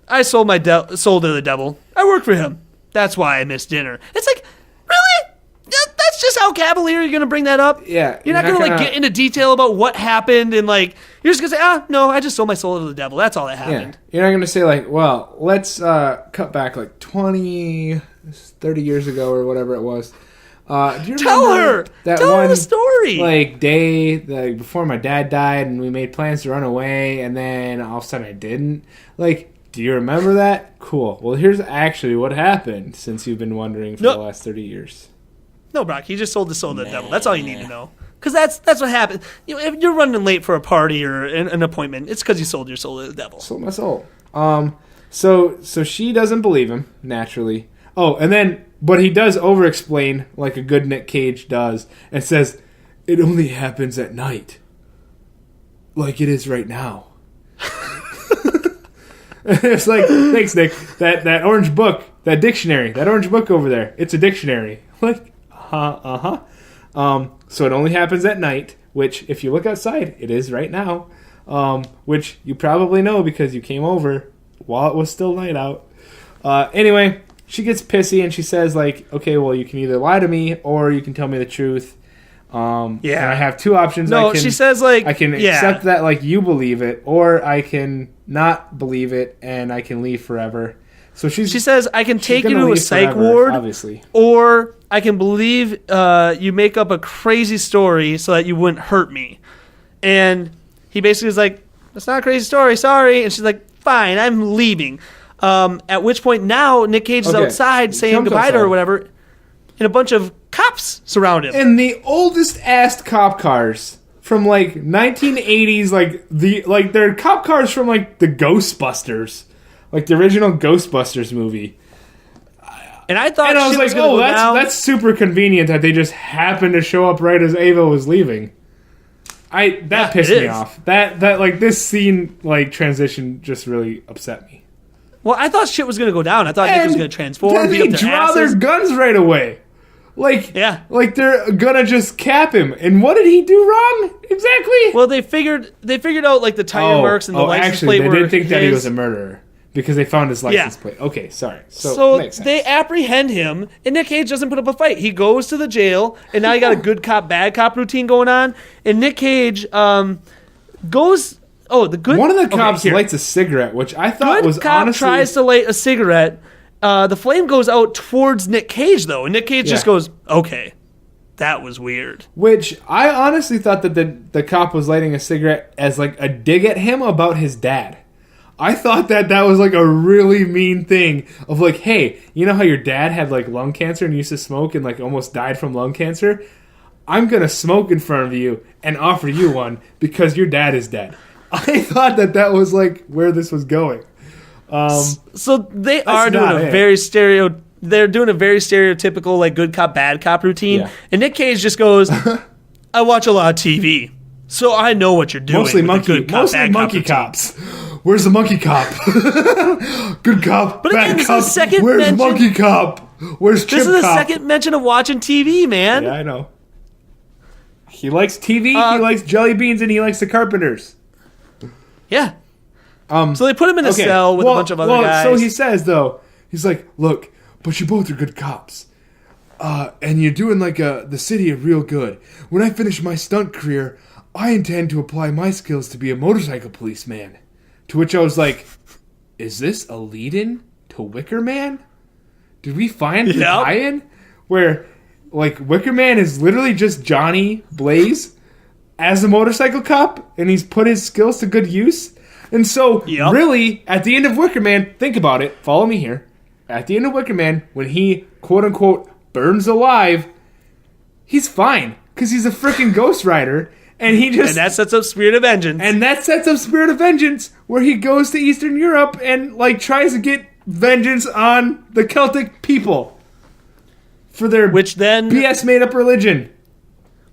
"I sold my soul to the devil. I work for him. That's why I missed dinner." It's like, really? That's just how cavalier you're gonna bring that up? Yeah, you're not gonna like get into detail about what happened and like you're just gonna say, no, I just sold my soul to the devil. That's all that happened. Yeah. You're not gonna say like, well, let's cut back like 20, 30 years ago or whatever it was. Do you Tell her the story. Like day before my dad died, and we made plans to run away, and then all of a sudden I didn't. Like, do you remember that? Cool. Well, here's actually what happened since you've been wondering for the last 30 years. No, Brock, he just sold his soul to the devil. That's all you need to know. Because that's what happened. You know, if you're running late for a party or an appointment, it's because you sold your soul to the devil. Sold my soul. So she doesn't believe him naturally. Oh, and then. But he does over-explain, like a good Nick Cage does, and says, "It only happens at night. Like it is right now." It's like, thanks, Nick. That orange book, that dictionary, that orange book over there, it's a dictionary. Like, so it only happens at night, which, if you look outside, it is right now. Which you probably know because you came over while it was still night out. Anyway... She gets pissy and she says, like, okay, well, you can either lie to me or you can tell me the truth. And I have two options. No, she says, like... I can accept that, like, you believe it, or I can not believe it and I can leave forever. So she says, I can take you to a psych forever, ward, obviously. Or I can believe you make up a crazy story so that you wouldn't hurt me. And he basically is like, that's not a crazy story, sorry. And she's like, fine, I'm leaving. At which point now Nick Cage is outside saying goodbye to her or whatever, and a bunch of cops surround him. And the oldest ass cop cars from like 1980s, like they're cop cars from like the Ghostbusters, like the original Ghostbusters movie. And I thought, was like, oh, that's super convenient that they just happened to show up right as Ava was leaving. That pissed me off. That like this scene like transition just really upset me. Well, I thought shit was going to go down. I thought Nick was going to transform. Then they draw their guns right away. Like they're going to just cap him. And what did he do wrong exactly? Well, they figured out like the tire marks and the license plate. They didn't think that he was a murderer because they found his license plate. Okay, sorry. So makes sense. they apprehend him, and Nick Cage doesn't put up a fight. He goes to the jail, and now you got a good cop, bad cop routine going on. And Nick Cage goes. Oh, one of the cops lights a cigarette, which I thought was cop honestly... tries to light a cigarette. The flame goes out towards Nick Cage, though, and Nick Cage just goes, okay, that was weird. Which I honestly thought that the cop was lighting a cigarette as like a dig at him about his dad. I thought that was like a really mean thing of like, hey, you know how your dad had like lung cancer and used to smoke and like almost died from lung cancer? I'm going to smoke in front of you and offer you one because your dad is dead. I thought that was like where this was going. So they are doing they're doing a very stereotypical like good cop bad cop routine, and Nick Cage just goes, "I watch a lot of TV, so I know what you're doing." Mostly monkey cops. Where's the monkey cop? Good cop, but bad again, cop. Where's monkey cop? Where's Chip This is the cop? second mention of watching TV, man. Yeah, I know. He likes TV. He likes jelly beans, and he likes the Carpenters. Yeah. So they put him in a cell with a bunch of other guys. So he says, though, he's like, look, but you both are good cops. And you're doing like the city real good. When I finish my stunt career, I intend to apply my skills to be a motorcycle policeman. To which I was like, is this a lead-in to Wicker Man? Did we find the tie-in? Where, like, Wicker Man is literally just Johnny Blaze as a motorcycle cop, and he's put his skills to good use. And so, really, at the end of Wicker Man, think about it, follow me here. At the end of Wicker Man, when he, quote-unquote, burns alive, he's fine. because he's a freaking Ghost Rider, and he just And that sets up Spirit of Vengeance. and that sets up Spirit of Vengeance, where he goes to Eastern Europe and like tries to get vengeance on the Celtic people for their which then BS made up religion.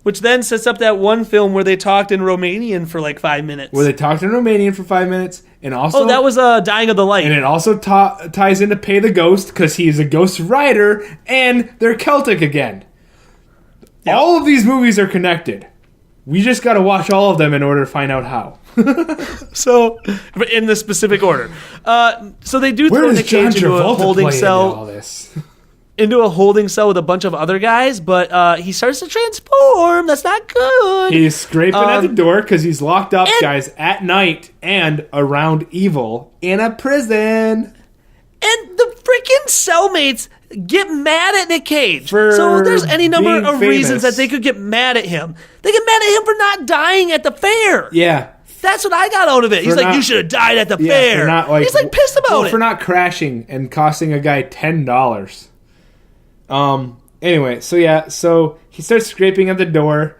Which then sets up that one film where they talked in Romanian for like 5 minutes. Where they talked in Romanian for 5 minutes, and also that was Dying of the Light. and it also ties into Pay the Ghost because he's a Ghost Rider and they're Celtic again. Yep. All of these movies are connected. We just got to watch all of them in order to find out how. So, in the specific order. So they do Where throw does Nick John Cage into a Travolta holding play into all cell. this? Into a holding cell with a bunch of other guys, but he starts to transform. That's not good. He's scraping at the door because he's locked up, and- guys, at night and around evil in a prison. And the freaking cellmates get mad at Nick Cage. For So there's any number being of reasons famous. that they could get mad at him. They get mad at him for not dying at the fair. Yeah. That's what I got out of it. He's For like, not- you should have died at the Yeah, fair. for not, like, He's like pissed about well, it. for not crashing and costing a guy $10. Anyway, so he starts scraping at the door.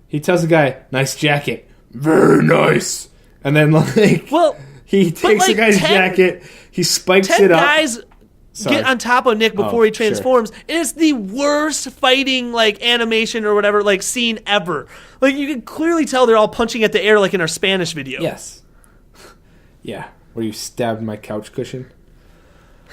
He tells the guy, "Nice jacket." "Very nice." And then like Well, he takes the like, guy's 10 jacket, he spikes 10 it up. guys Sorry. get on top of Nick before Oh, he transforms. And it's the worst fighting like animation or whatever like scene ever. Like you can clearly tell they're all punching at the air like in our Spanish video. Yes. Yeah, where you stabbed my couch cushion.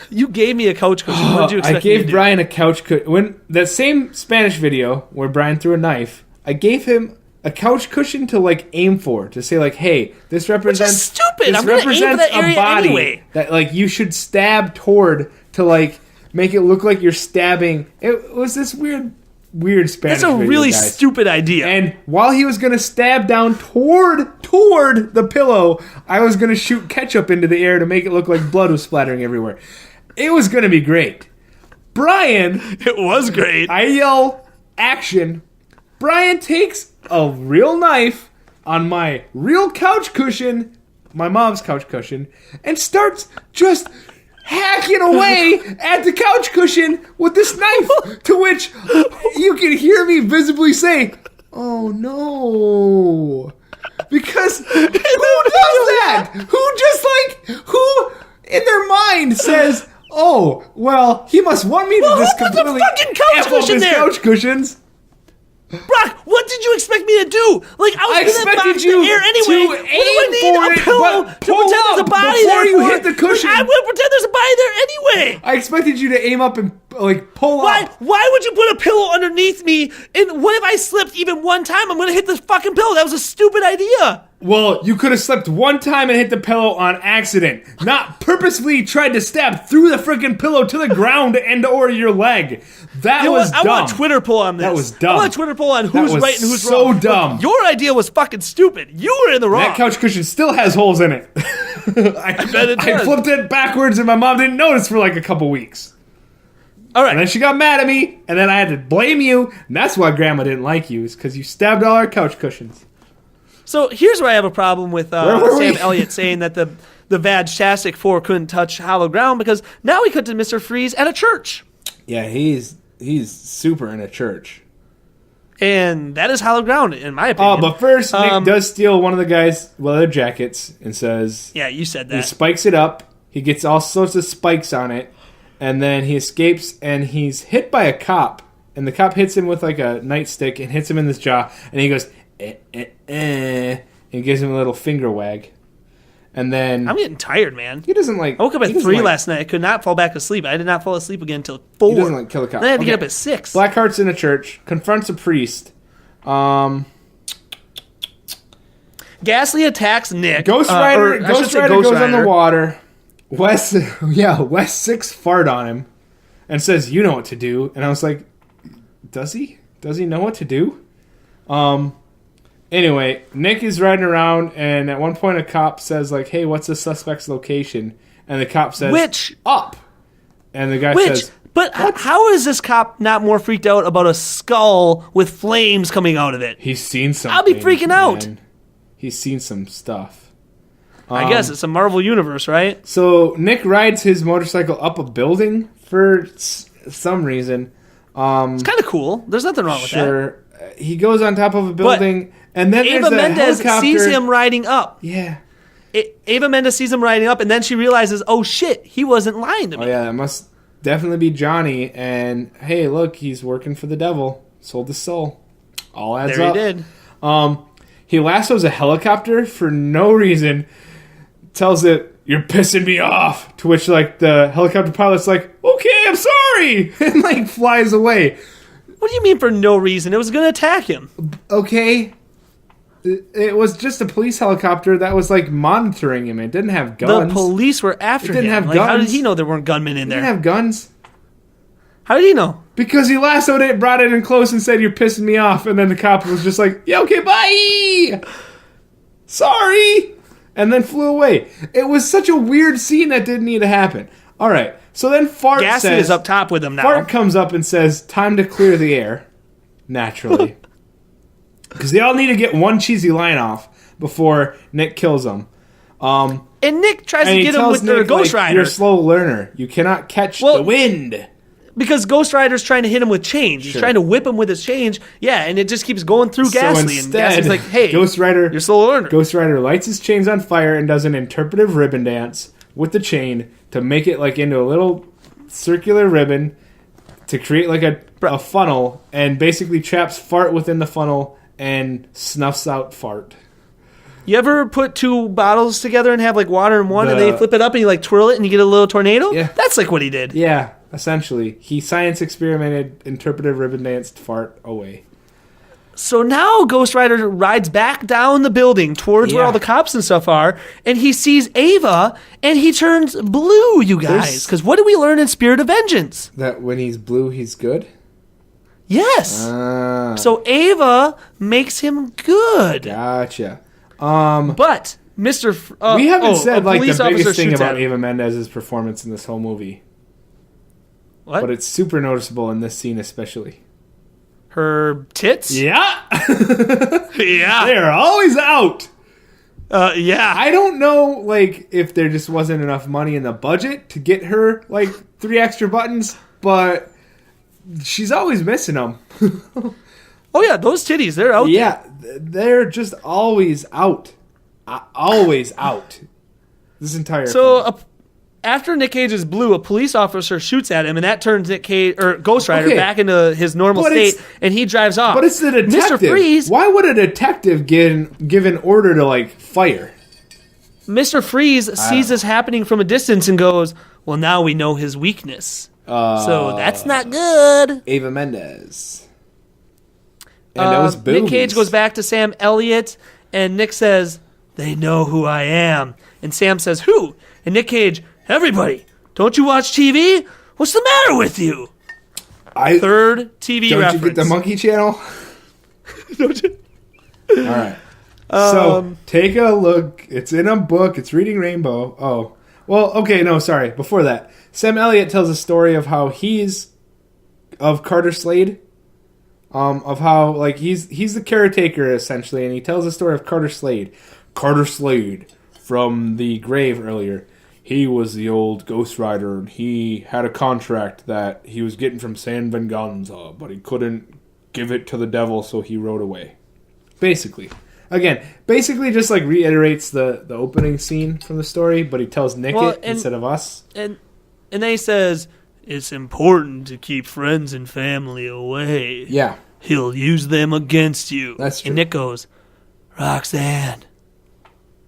You gave me a couch cushion. What did you expect I me gave to do? Brian a couch cushion. When that same Spanish video where Brian threw a knife, I gave him a couch cushion to like aim for, to say like, "Hey, this represents stupid. This I'm gonna aim for represents that area a body anyway." that like you should stab toward to like make it look like you're stabbing." It was this weird Spanish. That's a video, really guys. stupid idea. And while he was gonna stab down toward the pillow, I was gonna shoot ketchup into the air to make it look like blood was splattering everywhere. It was gonna be great. Brian, it was great. I yell, "Action!" Brian takes a real knife on my real couch cushion, my mom's couch cushion, and starts just hacking away at the couch cushion with this knife, to which you can hear me visibly say, "Oh no." Because who does that? Who in their mind says, "Oh, well, he must want me to Well, just who put the completely fucking couch F up cushion his there?" couch cushions." Brock, what did you expect me to do? Like, I I was in that expected box you in the air anyway. to What do I aim need for a it, pillow but to pull pretend there's a up body before there you for hit it? the cushion. Like, I will pretend there's a body there anyway. I expected you to aim up and like pull Why? up. Why would you put a pillow underneath me? And what if I slipped even one time? I'm gonna hit the fucking pillow. That was a stupid idea. Well, you could have slipped one time and hit the pillow on accident, not purposefully tried to stab through the freaking pillow to the ground and or your leg. That You know was what? dumb. I want a Twitter poll on this. That was dumb. I want a Twitter poll on who's was right and who's so wrong. dumb. Look, your idea was fucking stupid. You were in the wrong. That couch cushion still has holes in it. I bet it does. flipped it backwards and my mom didn't notice for like a couple weeks. All right. And then she got mad at me, and then I had to blame you, and that's why Grandma didn't like you, is because you stabbed all our couch cushions. So here's where I have a problem with Where were Sam we? Elliott saying that the Vag-tastic 4 couldn't touch hollow ground because now he cut to Mr. Freeze at a church. Yeah, he's super in a church. And that is hollow ground, in my Oh, opinion. but first, Nick does steal one of the guys' leather jackets and says Yeah, you said he that. spikes it up. He gets all sorts of spikes on it, and then he escapes, and he's hit by a cop. And the cop hits him with like a nightstick and hits him in his jaw, and he goes, and he gives him a little finger wag. And then I'm getting tired, man. he doesn't like. I woke up he at doesn't 3 like- last night. I could not fall back asleep. I did not fall asleep again until 4. He doesn't like kill a cop. Then I had to get Okay. up at 6. Blackheart's in a church, confronts a priest. Ghastly attacks Nick. Ghost or Rider, I should Ghost say Rider Ghost goes on the Rider. water. Wes Six fart on him and says, "You know what to do." And I was like, "Does he? Does he know what to do?" Anyway, Nick is riding around, and at one point a cop says, like, "Hey, what's the suspect's location?" And the cop says, Which? Up. And the guy Which? says, But how is this cop not more freaked out about a skull with flames coming out of it? "He's seen something." I'll be freaking out. man. He's seen some stuff. I guess it's a Marvel universe, right? So Nick rides his motorcycle up a building for some reason. It's kind of cool. There's nothing wrong with that. Sure. he goes on top of a building, and then Ava there's a Mendes helicopter. sees him riding up. Yeah. Ava Mendes sees him riding up, and then she realizes, oh shit, he wasn't lying to me. Oh yeah, that must definitely be Johnny. And hey, look, he's working for the devil. Sold his soul. All adds There up. he did. He lassos a helicopter for no reason. Tells it, "You're pissing me off." To which, like, the helicopter pilot's like, "Okay, I'm sorry," and like flies away. What do you mean for no reason? It was going to attack him. Okay. It was just a police helicopter that was like monitoring him. It didn't have The guns. police were after It didn't him. have Like, how did guns. he know there weren't gunmen in It there? didn't have guns. How did he know? Because he lassoed it, brought it in close, and said, "You're pissing me off." And then the cop was just like, "Yeah, okay, bye. Sorry," and then flew away. It was such a weird scene that didn't need to happen. All right, so then Fart Gassy says, is up top with him now. Fart comes up and says, "Time to clear the air." Naturally, because they all need to get one cheesy line off before Nick kills them. And Nick tries And to he get him tells with their Nick, Ghost like, Rider. "You're a slow learner. You cannot catch the Well, wind." Because Ghost Rider's trying to hit him with change. He's Sure. trying to whip him with his change. Yeah, and it just keeps going through Ghastly. And Ghastly's like, hey, Ghost Rider, you're slow learner. Ghost Rider lights his chains on fire and does an interpretive ribbon dance with the chain to make it like into a little circular ribbon to create like a funnel, and basically traps Fart within the funnel and snuffs out Fart. You ever put two bottles together and have like water in one and they flip it up and you like twirl it and you get a little tornado? Yeah. That's like what he did. Yeah, essentially. He science experimented, interpretive ribbon danced Fart away. So now Ghost Rider rides back down the building towards where Yeah. all the cops and stuff are, and he sees Ava, and he turns blue, you guys. There's- Because what did we learn in Spirit of Vengeance? That when he's blue, he's good? Yes. Ah, So Ava makes him good. gotcha. But Mr. We haven't a said like the police officer biggest thing shoots about at him. Ava Mendez's performance in this whole movie. What? But it's super noticeable in this scene especially. Her tits? Yeah! Yeah. They are always out! Yeah. I don't know, like, if there just wasn't enough money in the budget to get her, like, 3 extra buttons, but she's always missing them. Oh, yeah, those titties, they're out there. Yeah, they're just always out. Always out. This entire So film. after Nick Cage is blue, a police officer shoots at him, and that turns Nick Cage or Ghost Rider Okay. back into his normal But state, it's- and he drives off. But it's the detective. Mr. Freeze. Why would a detective give an order to, like, fire? Mr. Freeze sees this happening from a distance and goes, "Well, now we know his weakness. So that's not good." Ava Mendez. And those boobies. Nick Cage goes back to Sam Elliott, and Nick says, "They know who I am." And Sam says, "Who?" And Nick Cage, "Everybody. Don't you watch TV? What's the matter with you?" Third TV Don't reference. you get the Monkey Channel? Don't you? All right. So take a look. It's in a book. It's Reading Rainbow. Oh, well, okay. No, sorry. Before that, Sam Elliott tells a story of how of Carter Slade. Of how like he's the caretaker essentially, and he tells the story of Carter Slade. Carter Slade from the grave earlier. He was the old Ghost Rider, and he had a contract that he was getting from San Venganza, but he couldn't give it to the devil, so he rode away. Basically just like reiterates the opening scene from the story, but he tells Nick it instead of us. And then he says, "It's important to keep friends and family away. Yeah, He'll use them against you." That's true. And Nick goes, "Roxanne,"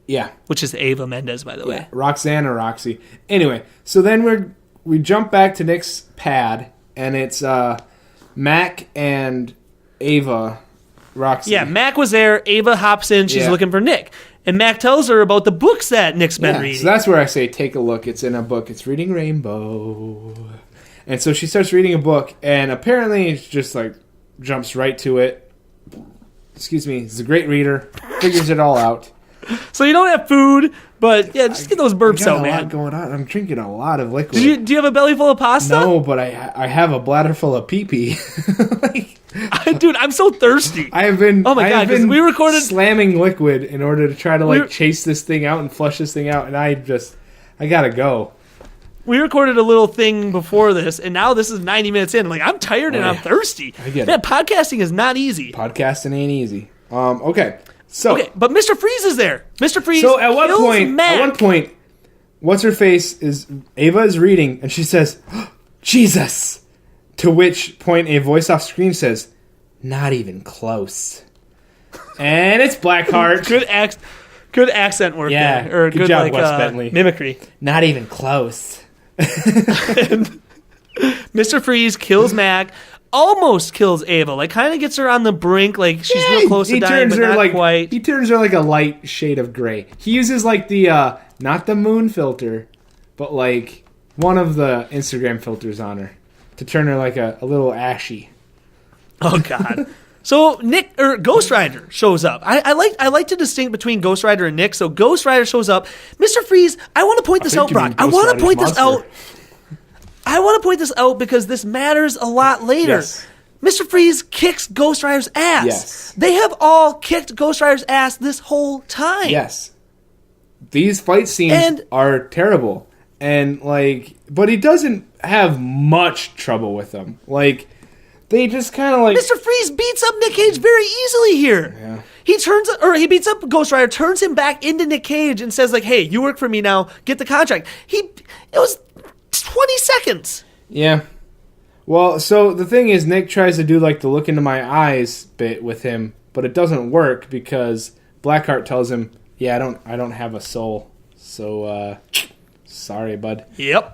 yeah, which is Ava Mendez, by the way. Roxanne or Roxy. Anyway, so then we jump back to Nick's pad, and it's Mac and Ava. Roxy. Yeah, Mac was there. Ava hops in. She's Yeah. looking for Nick. And Mac tells her about the books that Nick's been reading. So that's where I say take a look. It's in a book. It's Reading Rainbow. And so she starts reading a book, and apparently it's just like jumps right to it. Excuse me. He's a great reader. Figures it all out. So you don't have food, but yeah, just get those burps I got out, a lot man. going on. I'm drinking a lot of liquid. Do you have a belly full of pasta? No, but I have a bladder full of pee-pee. Dude, I'm so thirsty. I have been. Oh my I God, have 'cause been we recorded- slamming liquid in order to try to We're- chase this thing out and flush this thing out, and I gotta go. we recorded a little thing before this, and now this is 90 minutes in. Like, I'm tired and I'm thirsty. I get Man, it. podcasting is not easy. Podcasting ain't easy. Okay. So, Okay, but Mr. Freeze is there. Mr. Freeze so at one kills Mac. point, what's her face is Ava is reading, and she says, "Jesus." To which point, a voice off screen says, "Not even close." And it's Blackheart. Good accent work Yeah, there. Or good good job, like, Wes Bentley. mimicry. Not even close. Mr. Freeze kills Mac, almost kills Ava. Like, kind of gets her on the brink. Like, she's real close to dying, but not quite. He turns her like a light shade of gray. He uses like the not the moon filter, but like one of the Instagram filters on her to turn her like a little ashy. Oh, God. So Ghost Rider shows up. I like to distinct between Ghost Rider and Nick. So Ghost Rider shows up. Mr. Freeze, I want to point this out, Brock. I want to point this out. I want to point this out because this matters a lot later. Yes. Mr. Freeze kicks Ghost Rider's ass. Yes. They have all kicked Ghost Rider's ass this whole time. Yes. These fight scenes And- are terrible. And like but he doesn't have much trouble with them. Like they just kind of like Mr. Freeze beats up Nick Cage very easily here. Yeah. He beats up Ghost Rider, turns him back into Nick Cage, and says like, "Hey, you work for me now. Get the contract." It was 20 seconds. Yeah. Well, so the thing is, Nick tries to do like the look into my eyes bit with him, but it doesn't work because Blackheart tells him, "Yeah, I don't have a soul. So, sorry, bud." Yep.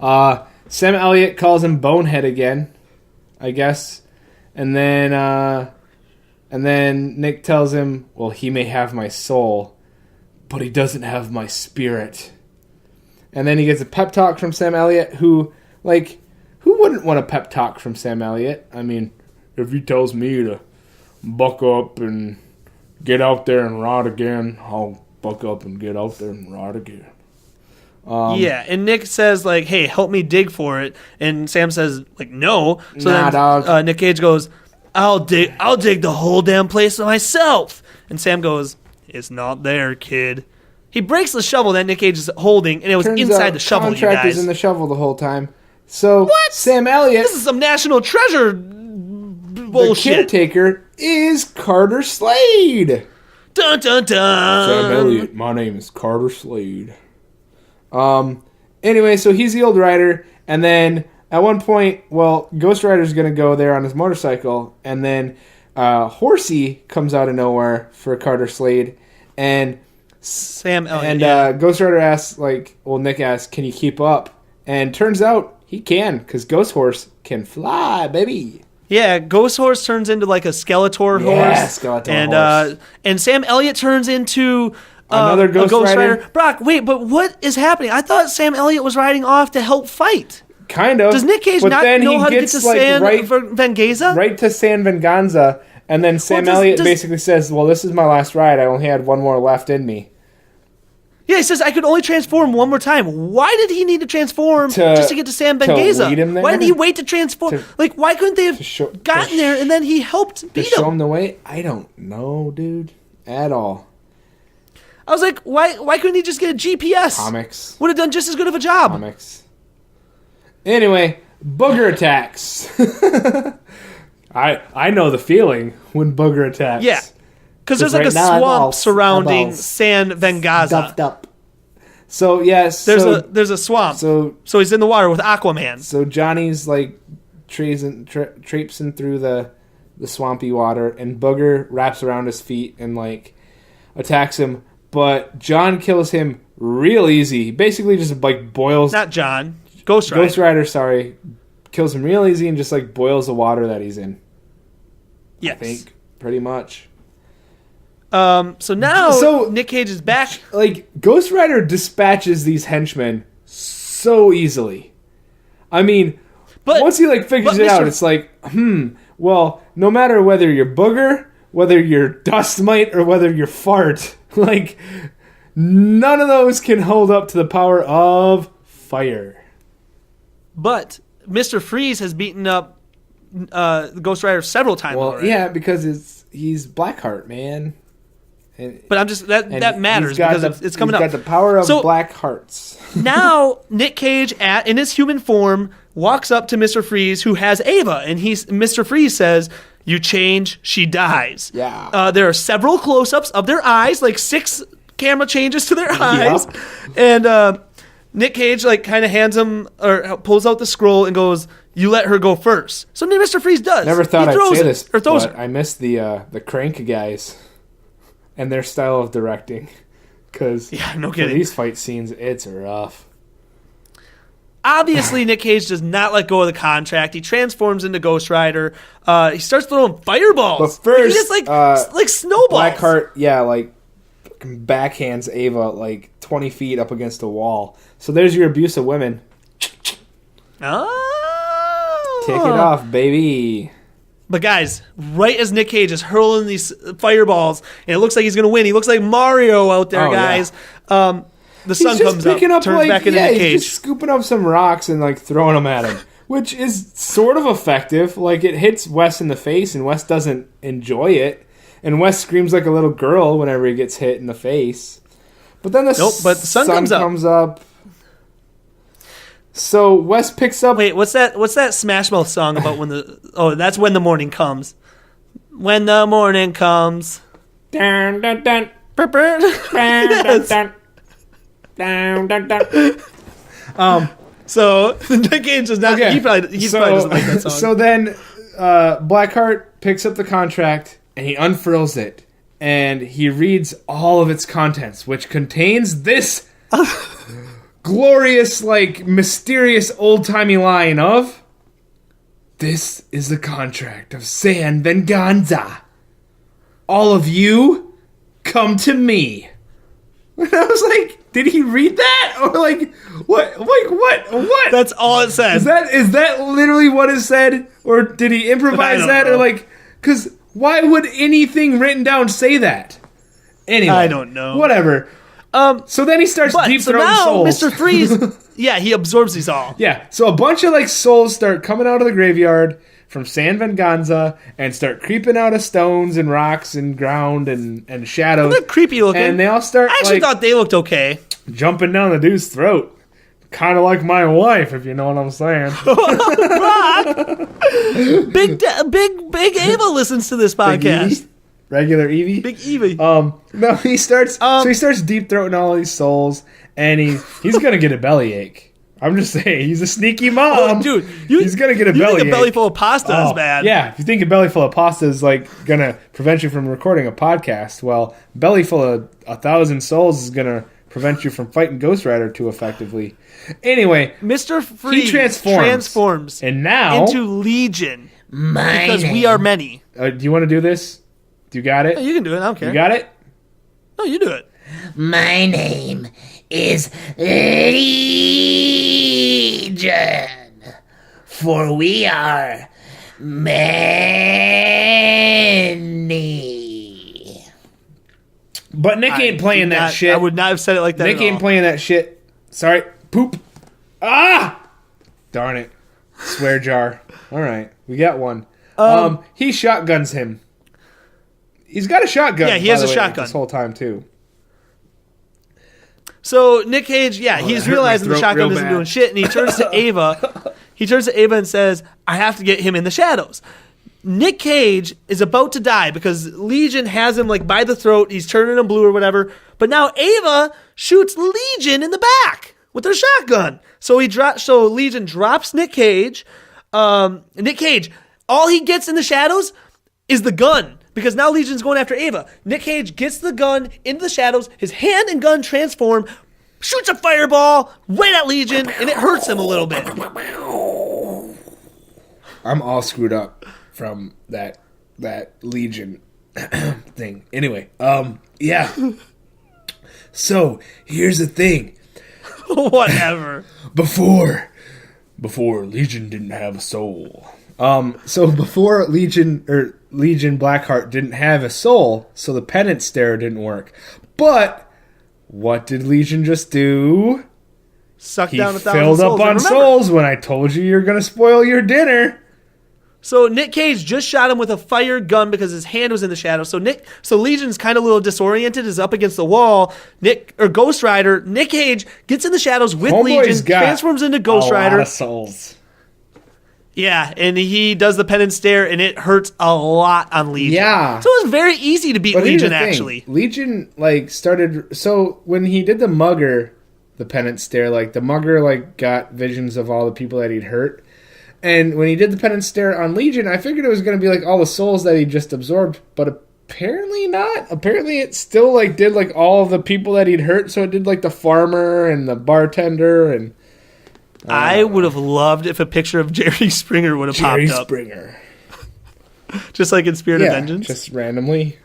Sam Elliott calls him Bonehead again, I guess, and then Nick tells him, "Well, he may have my soul, but he doesn't have my spirit." And then he gets a pep talk from Sam Elliott, who wouldn't want a pep talk from Sam Elliott? I mean, if he tells me to buck up and get out there and ride again, I'll buck up and get out there and ride again. Yeah, and Nick says like, "Hey, help me dig for it," and Sam says like, "No." So Nah, then dog. Nick Cage goes, "I'll dig the whole damn place myself." And Sam goes, "It's not there, kid." He breaks the shovel that Nick Cage is holding, and it was Turns inside out the shovel, you contract guys. is in the shovel the whole time. So What? Sam Elliott, This is some national treasure the bullshit. caretaker, is Carter Slade. Dun dun dun. Sam Elliott, my name is Carter Slade. Anyway, so he's the old rider, and then at one point, Ghost Rider's gonna go there on his motorcycle, and then Horsey comes out of nowhere for Carter Slade, and Sam Elliott. and yeah. Ghost Rider asks, Nick asks, "Can you keep up?" And turns out he can, because Ghost Horse can fly, baby. Yeah, Ghost Horse turns into like a Skeletor Yeah, horse. Skeletor horse. And Sam Elliott turns into Another a Ghost Rider? Brock, wait, but what is happening? I thought Sam Elliott was riding off to help fight. Kind of. Does Nick Cage but not then know he how to get gets, to San right Venganza? right to San Venganza, and then Sam Elliott basically says, "Well, this is my last ride. I only had one more left in me." Yeah, he says, "I could only transform one more time." Why did he need to transform just to get to San Venganza? lead him there? Why didn't he wait to transform? Why couldn't they have gotten there and then he helped To beat show him? him the way? I don't know, dude, at all. I was like, why couldn't he just get a GPS? Comics. Would have done just as good of a job. Comics. Anyway, booger attacks. I know the feeling when booger attacks. Yeah. Because there's like right a now I'm all- swamp surrounding I'm all San Venganza. Stuffed up. So yes, There's a swamp. so So he's in the water with Aquaman. So Johnny's like traipsing through the swampy water, and Booger wraps around his feet and like attacks him. But John kills him real easy. He basically just like boils. Not John. Ghost Rider. Ghost Rider, sorry, kills him real easy and just like boils the water that he's in. Yes. I think pretty much. So now So- Nick Cage is back. Like Ghost Rider dispatches these henchmen so easily. I mean, But once he like figures but it out, Mr. it's like, well, no matter whether you're Booger, whether you're Dust Mite, or whether you're Fart, like none of those can hold up to the power of fire. But Mr. Freeze has beaten up Ghost Rider several times Well, already. yeah, because he's Blackheart, man, But I'm just that matters because it's coming up. He's got the power of So- black hearts. Now Nick Cage, in his human form, walks up to Mr. Freeze, who has Ava, and Mr. Freeze says, "You change, she dies." Yeah. There are several close-ups of their eyes, like 6 camera changes to their eyes, and Nick Cage kind of hands him or pulls out the scroll and goes, "You let her go first." So Mr. Freeze does. Never thought He I'd throws say it, this, or throws but her. I miss the Crank guys and their style of directing. Because no for kidding. these fight scenes, it's rough. Obviously, Nick Cage does not let go of the contract. He transforms into Ghost Rider. He starts throwing fireballs. But first, he just like snowballs. Blackheart, backhands Ava 20 feet up against a wall. So there's your abuse of women. Oh. Take it off, baby. But guys, right as Nick Cage is hurling these fireballs, and it looks like he's going to win. He looks like Mario out there, guys. The sun comes up, turns back into Nick Cage. He's just scooping up some rocks and throwing them at him, which is sort of effective. It hits Wes in the face, and Wes doesn't enjoy it. And Wes screams like a little girl whenever he gets hit in the face. But then the sun comes up. So Wes picks up. Wait, what's that Smash Mouth song about when that's When the Morning Comes. When the morning comes. Dun, dun, dun. Dun, dun, Dun, dun, dun. Dun, dun, dun. So Nick Cage does not. Okay. He probably doesn't like that song. So then Blackheart picks up the contract and he unfurls it and he reads all of its contents, which contains this glorious, mysterious old-timey line of, "This is the contract of San Venganza. All of you, come to me." And I was like, did he read that? Or what? That's all it says. Is that literally what it said? Or did he improvise that? know. Or because why would anything written down say that? Anyway. I don't know. Whatever. So then he starts deep so throating now souls. Mr. Freeze, he absorbs these all. Yeah, so a bunch of souls start coming out of the graveyard from San Venganza and start creeping out of stones and rocks and ground and shadows. They're creepy looking. And they all start I actually thought they looked okay. jumping down the dude's throat. Kind of like my wife, if you know what I'm saying. Big Ava listens to this podcast. Evie? Regular Evie? Big Evie. No, he starts. So he starts deep throating all these souls, and he's gonna get a bellyache. I'm just saying, he's a sneaky mom. Dude, he's gonna get a you bellyache. think a belly full of pasta is bad. Yeah, if you think a belly full of pasta is gonna prevent you from recording a podcast, well, belly full of 1,000 souls is gonna prevent you from fighting Ghost Rider too effectively. Anyway, Mr. Freeze he transforms, and now into Legion because we are many. do you want to do this? Do you got it? You can do it. I don't care. You got it? No, you do it. My name is Legion, for we are many. But Nick ain't playing that shit. I would not have said it like that. Nick at ain't all. playing that shit. Sorry. Poop. Ah! Darn it. Swear jar. All right. We got one. He shotguns him. He's got a shotgun. Yeah, he by has the a way, shotgun. this whole time too. So Nick Cage, he's that hurt realizing my the throat shotgun real isn't bad. doing shit, and he turns to Ava. He turns to Ava and says, "I have to get him in the shadows." Nick Cage is about to die because Legion has him by the throat. He's turning him blue or whatever. But now Ava shoots Legion in the back with her shotgun. So Legion drops Nick Cage. Nick Cage, all he gets in the shadows is the gun. Because now Legion's going after Ava. Nick Cage gets the gun into the shadows. His hand and gun transform, shoots a fireball right at Legion, and it hurts him a little bit. I'm all screwed up from that Legion thing. Anyway, yeah. So here's the thing. Whatever. Before Legion didn't have a soul. So before Legion Blackheart didn't have a soul, so the penance stare didn't work. But what did Legion just do? Suck He down 1,000 filled souls. up on And remember, souls when I told you you're gonna spoil your dinner. So Nick Cage just shot him with a fire gun because his hand was in the shadow. So Legion's kind of a little disoriented, is up against the wall. Ghost Rider, Nick Cage gets in the shadows with Legion, transforms into Ghost Rider. A lot of souls. Yeah, and he does the penance stare, and it hurts a lot on Legion. Yeah. So it was very easy to beat But here's Legion, the thing. actually. Legion, started... So, when he did the mugger, the penance stare, the mugger, got visions of all the people that he'd hurt. And when he did the penance stare on Legion, I figured it was going to be, all the souls that he just absorbed. But apparently not. Apparently it still, did, all of the people that he'd hurt. So it did, the farmer and the bartender and... I would have loved if a picture of Jerry Springer would have Jerry popped up. Springer. Just like in Spirit of Vengeance. Just randomly.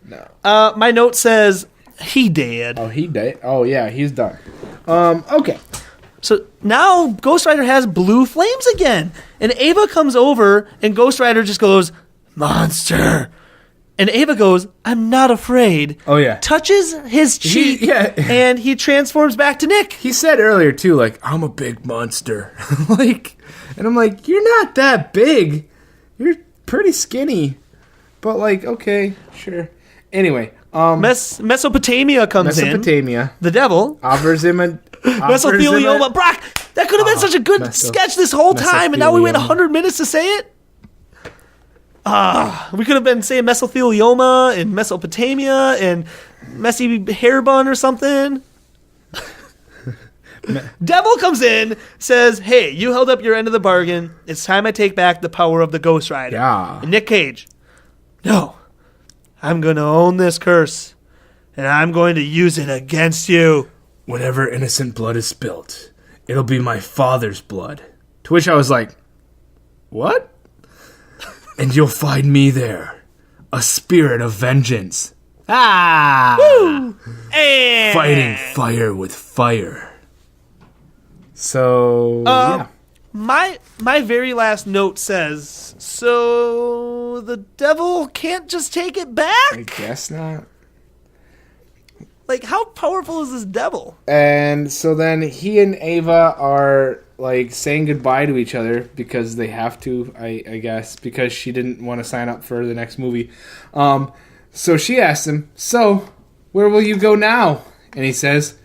No. My note says, he dead. Oh, he did. Oh, yeah, he's done. Okay. So now Ghost Rider has blue flames again. And Ava comes over, and Ghost Rider just goes, monster. And Ava goes, I'm not afraid. Oh, yeah. Touches his cheek, and he transforms back to Nick. He said earlier, too, I'm a big monster. And I'm like, you're not that big. You're pretty skinny. But, okay, sure. Anyway. Mesopotamia comes in. Mesopotamia. The devil. Offers him a... Mesothelioma. Brock, that could have been such a good sketch this whole time, and now we wait 100 minutes to say it? We could have been saying mesothelioma and Mesopotamia and messy hair bun or something. Devil comes in, says, hey, you held up your end of the bargain. It's time I take back the power of the Ghost Rider. Yeah. And Nick Cage, no, I'm going to own this curse, and I'm going to use it against you. Whenever innocent blood is spilt, it'll be my father's blood. To which I was like, what? And you'll find me there, a spirit of vengeance. Woo! And Fighting fire with fire. So, yeah. My very last note says, so the devil can't just take it back? I guess not. How powerful is this devil? And so then he and Ava are saying goodbye to each other because they have to, I guess, because she didn't want to sign up for the next movie. So she asks him, so where will you go now? And he says,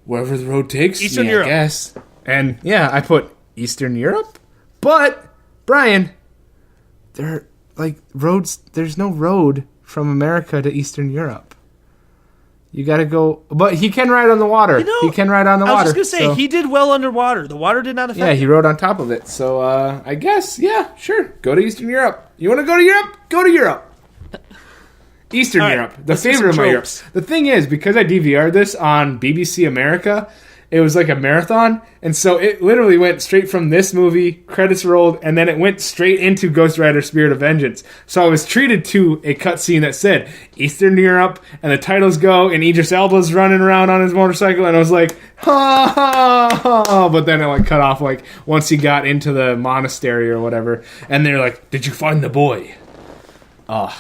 wherever the road takes Eastern me, Europe. I guess. And yeah, I put Eastern Europe, but Brian, roads. There's no road from America to Eastern Europe. You gotta go, but he can ride on the water. He can ride on the water. I was just gonna say, he did well underwater. The water did not affect him. Yeah, he rode on top of it. So, I guess, yeah, sure. Go to Eastern Europe. You want to go to Europe? Go to Europe. Eastern Europe. The favorite of my Europe. The thing is, because I DVR'd this on BBC America, it was like a marathon, and so it literally went straight from this movie, credits rolled, and then it went straight into Ghost Rider Spirit of Vengeance. So I was treated to a cutscene that said Eastern Europe, and the titles go, and Idris Elba's running around on his motorcycle, and I was like, ha ha ha, but then it cut off once he got into the monastery or whatever, and they're like, did you find the boy? All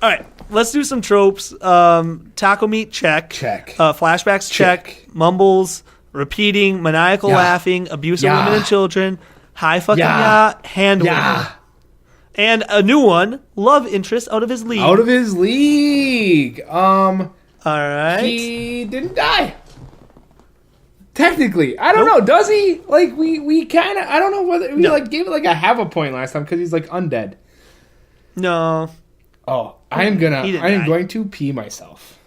right, let's do some tropes. Taco meat, check. Check. Flashbacks, check. Mumbles, repeating, maniacal laughing, abuse of women and children, high fucking hand waving. And a new one, love interest out of his league. Out of his league. All right. He didn't die. Technically. I don't know. Does he? We kind of... I don't know whether... We, gave it, a half a point last time because he's, undead. No. Oh, I am going to pee myself.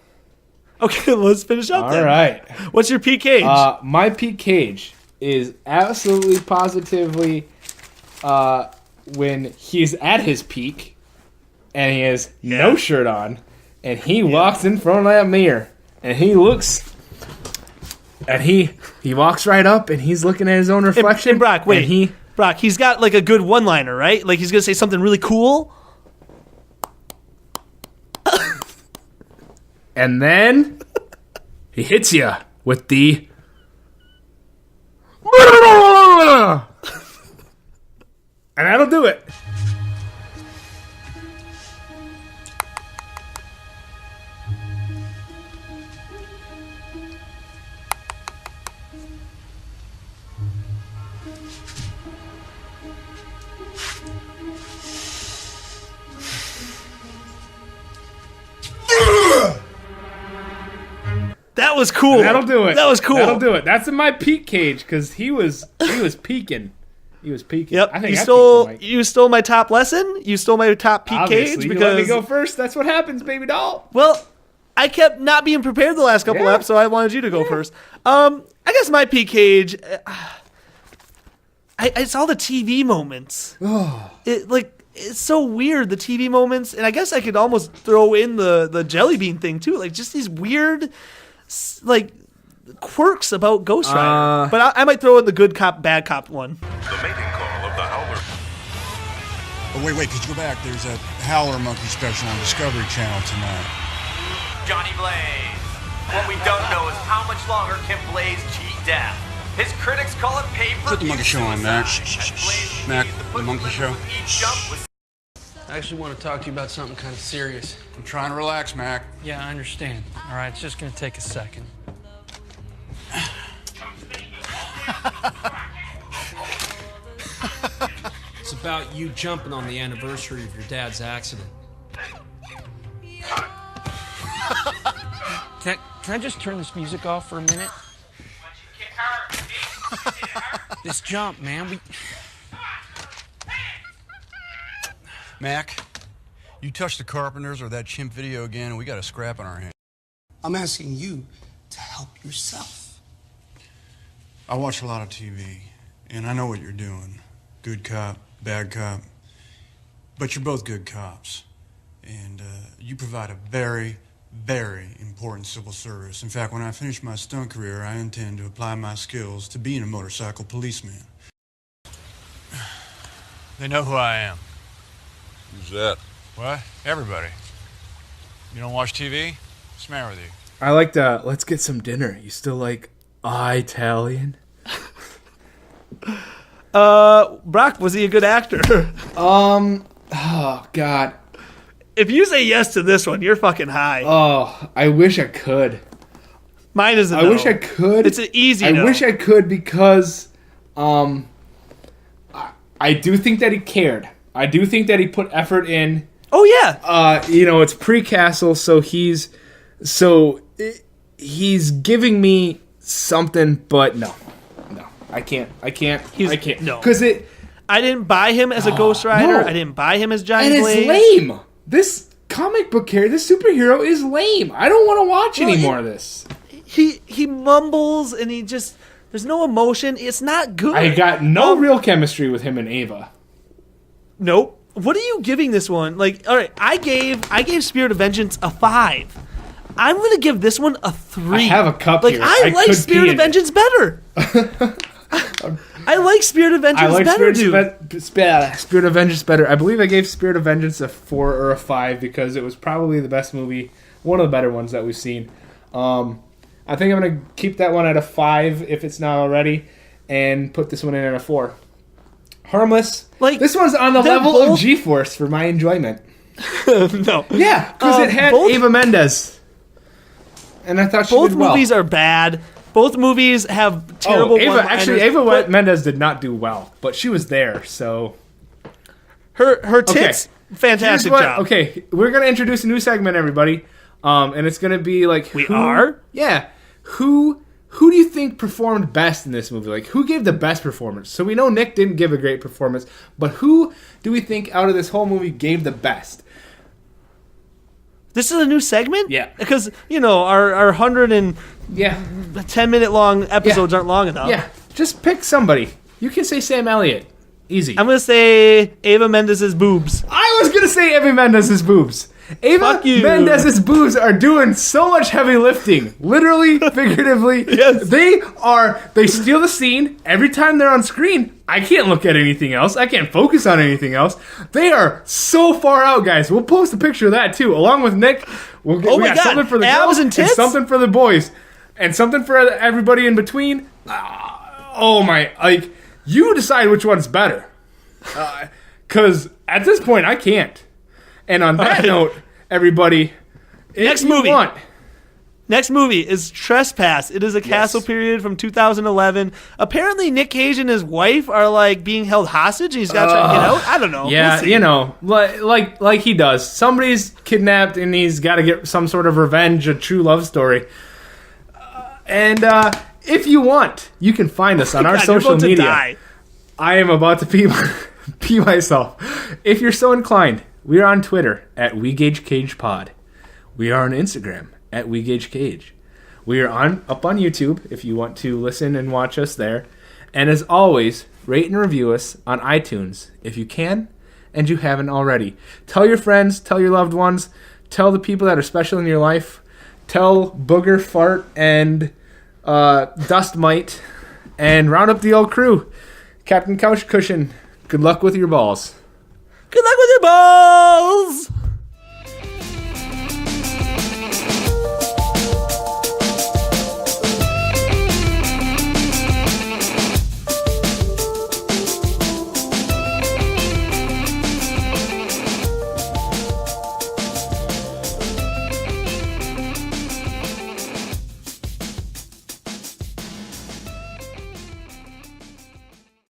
Okay, let's finish up then. All right. What's your peak cage? My peak cage is absolutely positively when he's at his peak and he has no shirt on and he walks in front of that mirror and he looks and he walks right up and he's looking at his own reflection. And Brock, wait. Brock, he's got a good one-liner, right? He's going to say something really cool. And then he hits you with the... And that'll do it. was cool. That'll do it. That was cool. That'll do it. That's in my peak cage because he was peaking. He was peaking. Yep. I think You stole my top lesson. You stole my top peak Obviously, cage you because let me go first. That's what happens, baby doll. well, I kept not being prepared the last couple Yeah. eps, so I wanted you to go first. I guess my peak cage. It's all the TV moments. It's so weird, the TV moments, and I guess I could almost throw in the jelly bean thing too, like just these weird, like quirks about Ghost Rider. But I might throw in the good cop, bad cop one. The mating call of the Howler. Oh, wait, could you go back? There's a Howler Monkey special on Discovery Channel tonight. Johnny Blaze. What we don't know is how much longer can Blaze cheat death. His critics call it pay-per-view Put the monkey show on, Mac. suicide, as Blaze Mac, continues to the put monkey show. with each jump with I actually want to talk to you about something kind of serious. I'm trying to relax, Mac. Yeah, I understand. All right, it's just going to take a second. It's about you jumping on the anniversary of your dad's accident. Can I just turn this music off for a minute? This jump, man. Mac, you touch the Carpenters or that chimp video again, and we got a scrap on our hands. I'm asking you to help yourself. I watch a lot of TV, and I know what you're doing. Good cop, bad cop. But you're both good cops. And you provide a very, very important civil service. In fact, when I finish my stunt career, I intend to apply my skills to being a motorcycle policeman. They know who I am. Who's that? What? Everybody. You don't watch TV? What's the matter with you? I like the let's get some dinner. You still like Italian? Brock, was he a good actor? Oh God. If you say yes to this one, you're fucking high. Oh, I wish I could. Mine is a I no. wish I could. It's an easy I no. wish I could because I do think that he cared. I do think that he put effort in. Oh yeah. It's pre-Castle, so he's giving me something, but no, I can't. No. Because I didn't buy him as a Ghost Rider. no. I didn't buy him as Johnny and Blaze. it's lame. This comic book character, this superhero is lame. I don't want to watch any more of this. He mumbles and he just there's no emotion. It's not good. I got no real chemistry with him and Ava. Nope. What are you giving this one? Like, all right, I gave Spirit of Vengeance a 5. I'm gonna give this one a 3. I have a cup like, here. I like could Spirit pee of in it. Vengeance better. I like Spirit of Vengeance I like better, dude. Spirit of Vengeance better. I believe I gave Spirit of Vengeance a 4 or a 5 because it was probably the best movie, one of the better ones that we've seen. I think I'm gonna keep that one at a 5 if it's not already, and put this one in at a 4. Harmless. Like, this one's on the they're level both- of G-Force for my enjoyment. No. Yeah, because it had both- Ava Mendes, and I thought she Both did well. movies are bad. Both movies have terrible Ava Mendes did not do well, but she was there, so her tits, fantastic Here's what- job. Okay, we're gonna introduce a new segment, everybody, and it's gonna be like We are? Yeah, who do you think performed best in this movie? Like, who gave the best performance? So we know Nick didn't give a great performance, but who do we think out of this whole movie gave the best? This is a new segment? Yeah. Because, our 110 Yeah, minute long episodes aren't long enough. yeah. Just pick somebody. You can say Sam Elliott. Easy. I'm going to say Ava Mendes' boobs. I was gonna say Ava Mendes' boobs. Ava Fuck you. Mendes' boobs are doing so much heavy lifting, literally, figuratively. Yes. They steal the scene every time they're on screen. I can't look at anything else. I can't focus on anything else. They are so far out, guys. We'll post a picture of that too, along with Nick. We my got God. something for the Abs girls and tits? something for the boys, and something for everybody in between. Oh my! Like, you decide which one's better. Because at this point, I can't. And on that note, everybody, Next if you movie. want, Next movie is Trespass. It is a castle period from 2011. Apparently, Nick Cage and his wife are like being held hostage, and he's got to try to get out. I don't know. yeah, We'll see. like he does. Somebody's kidnapped, and he's got to get some sort of revenge, a true love story. And if you want, you can find us on our God, you're social about to media. die. I am about to pee myself. If you're so inclined, we are on Twitter at WeGaugeCagePod. We are on Instagram at WeGaugeCage. We are up on YouTube if you want to listen and watch us there. And as always, rate and review us on iTunes if you can and you haven't already. Tell your friends, tell your loved ones, tell the people that are special in your life. Tell Booger, Fart, and Dust Mite, and round up the old crew. Captain Couch Cushion, good luck with your balls. Good luck with your balls!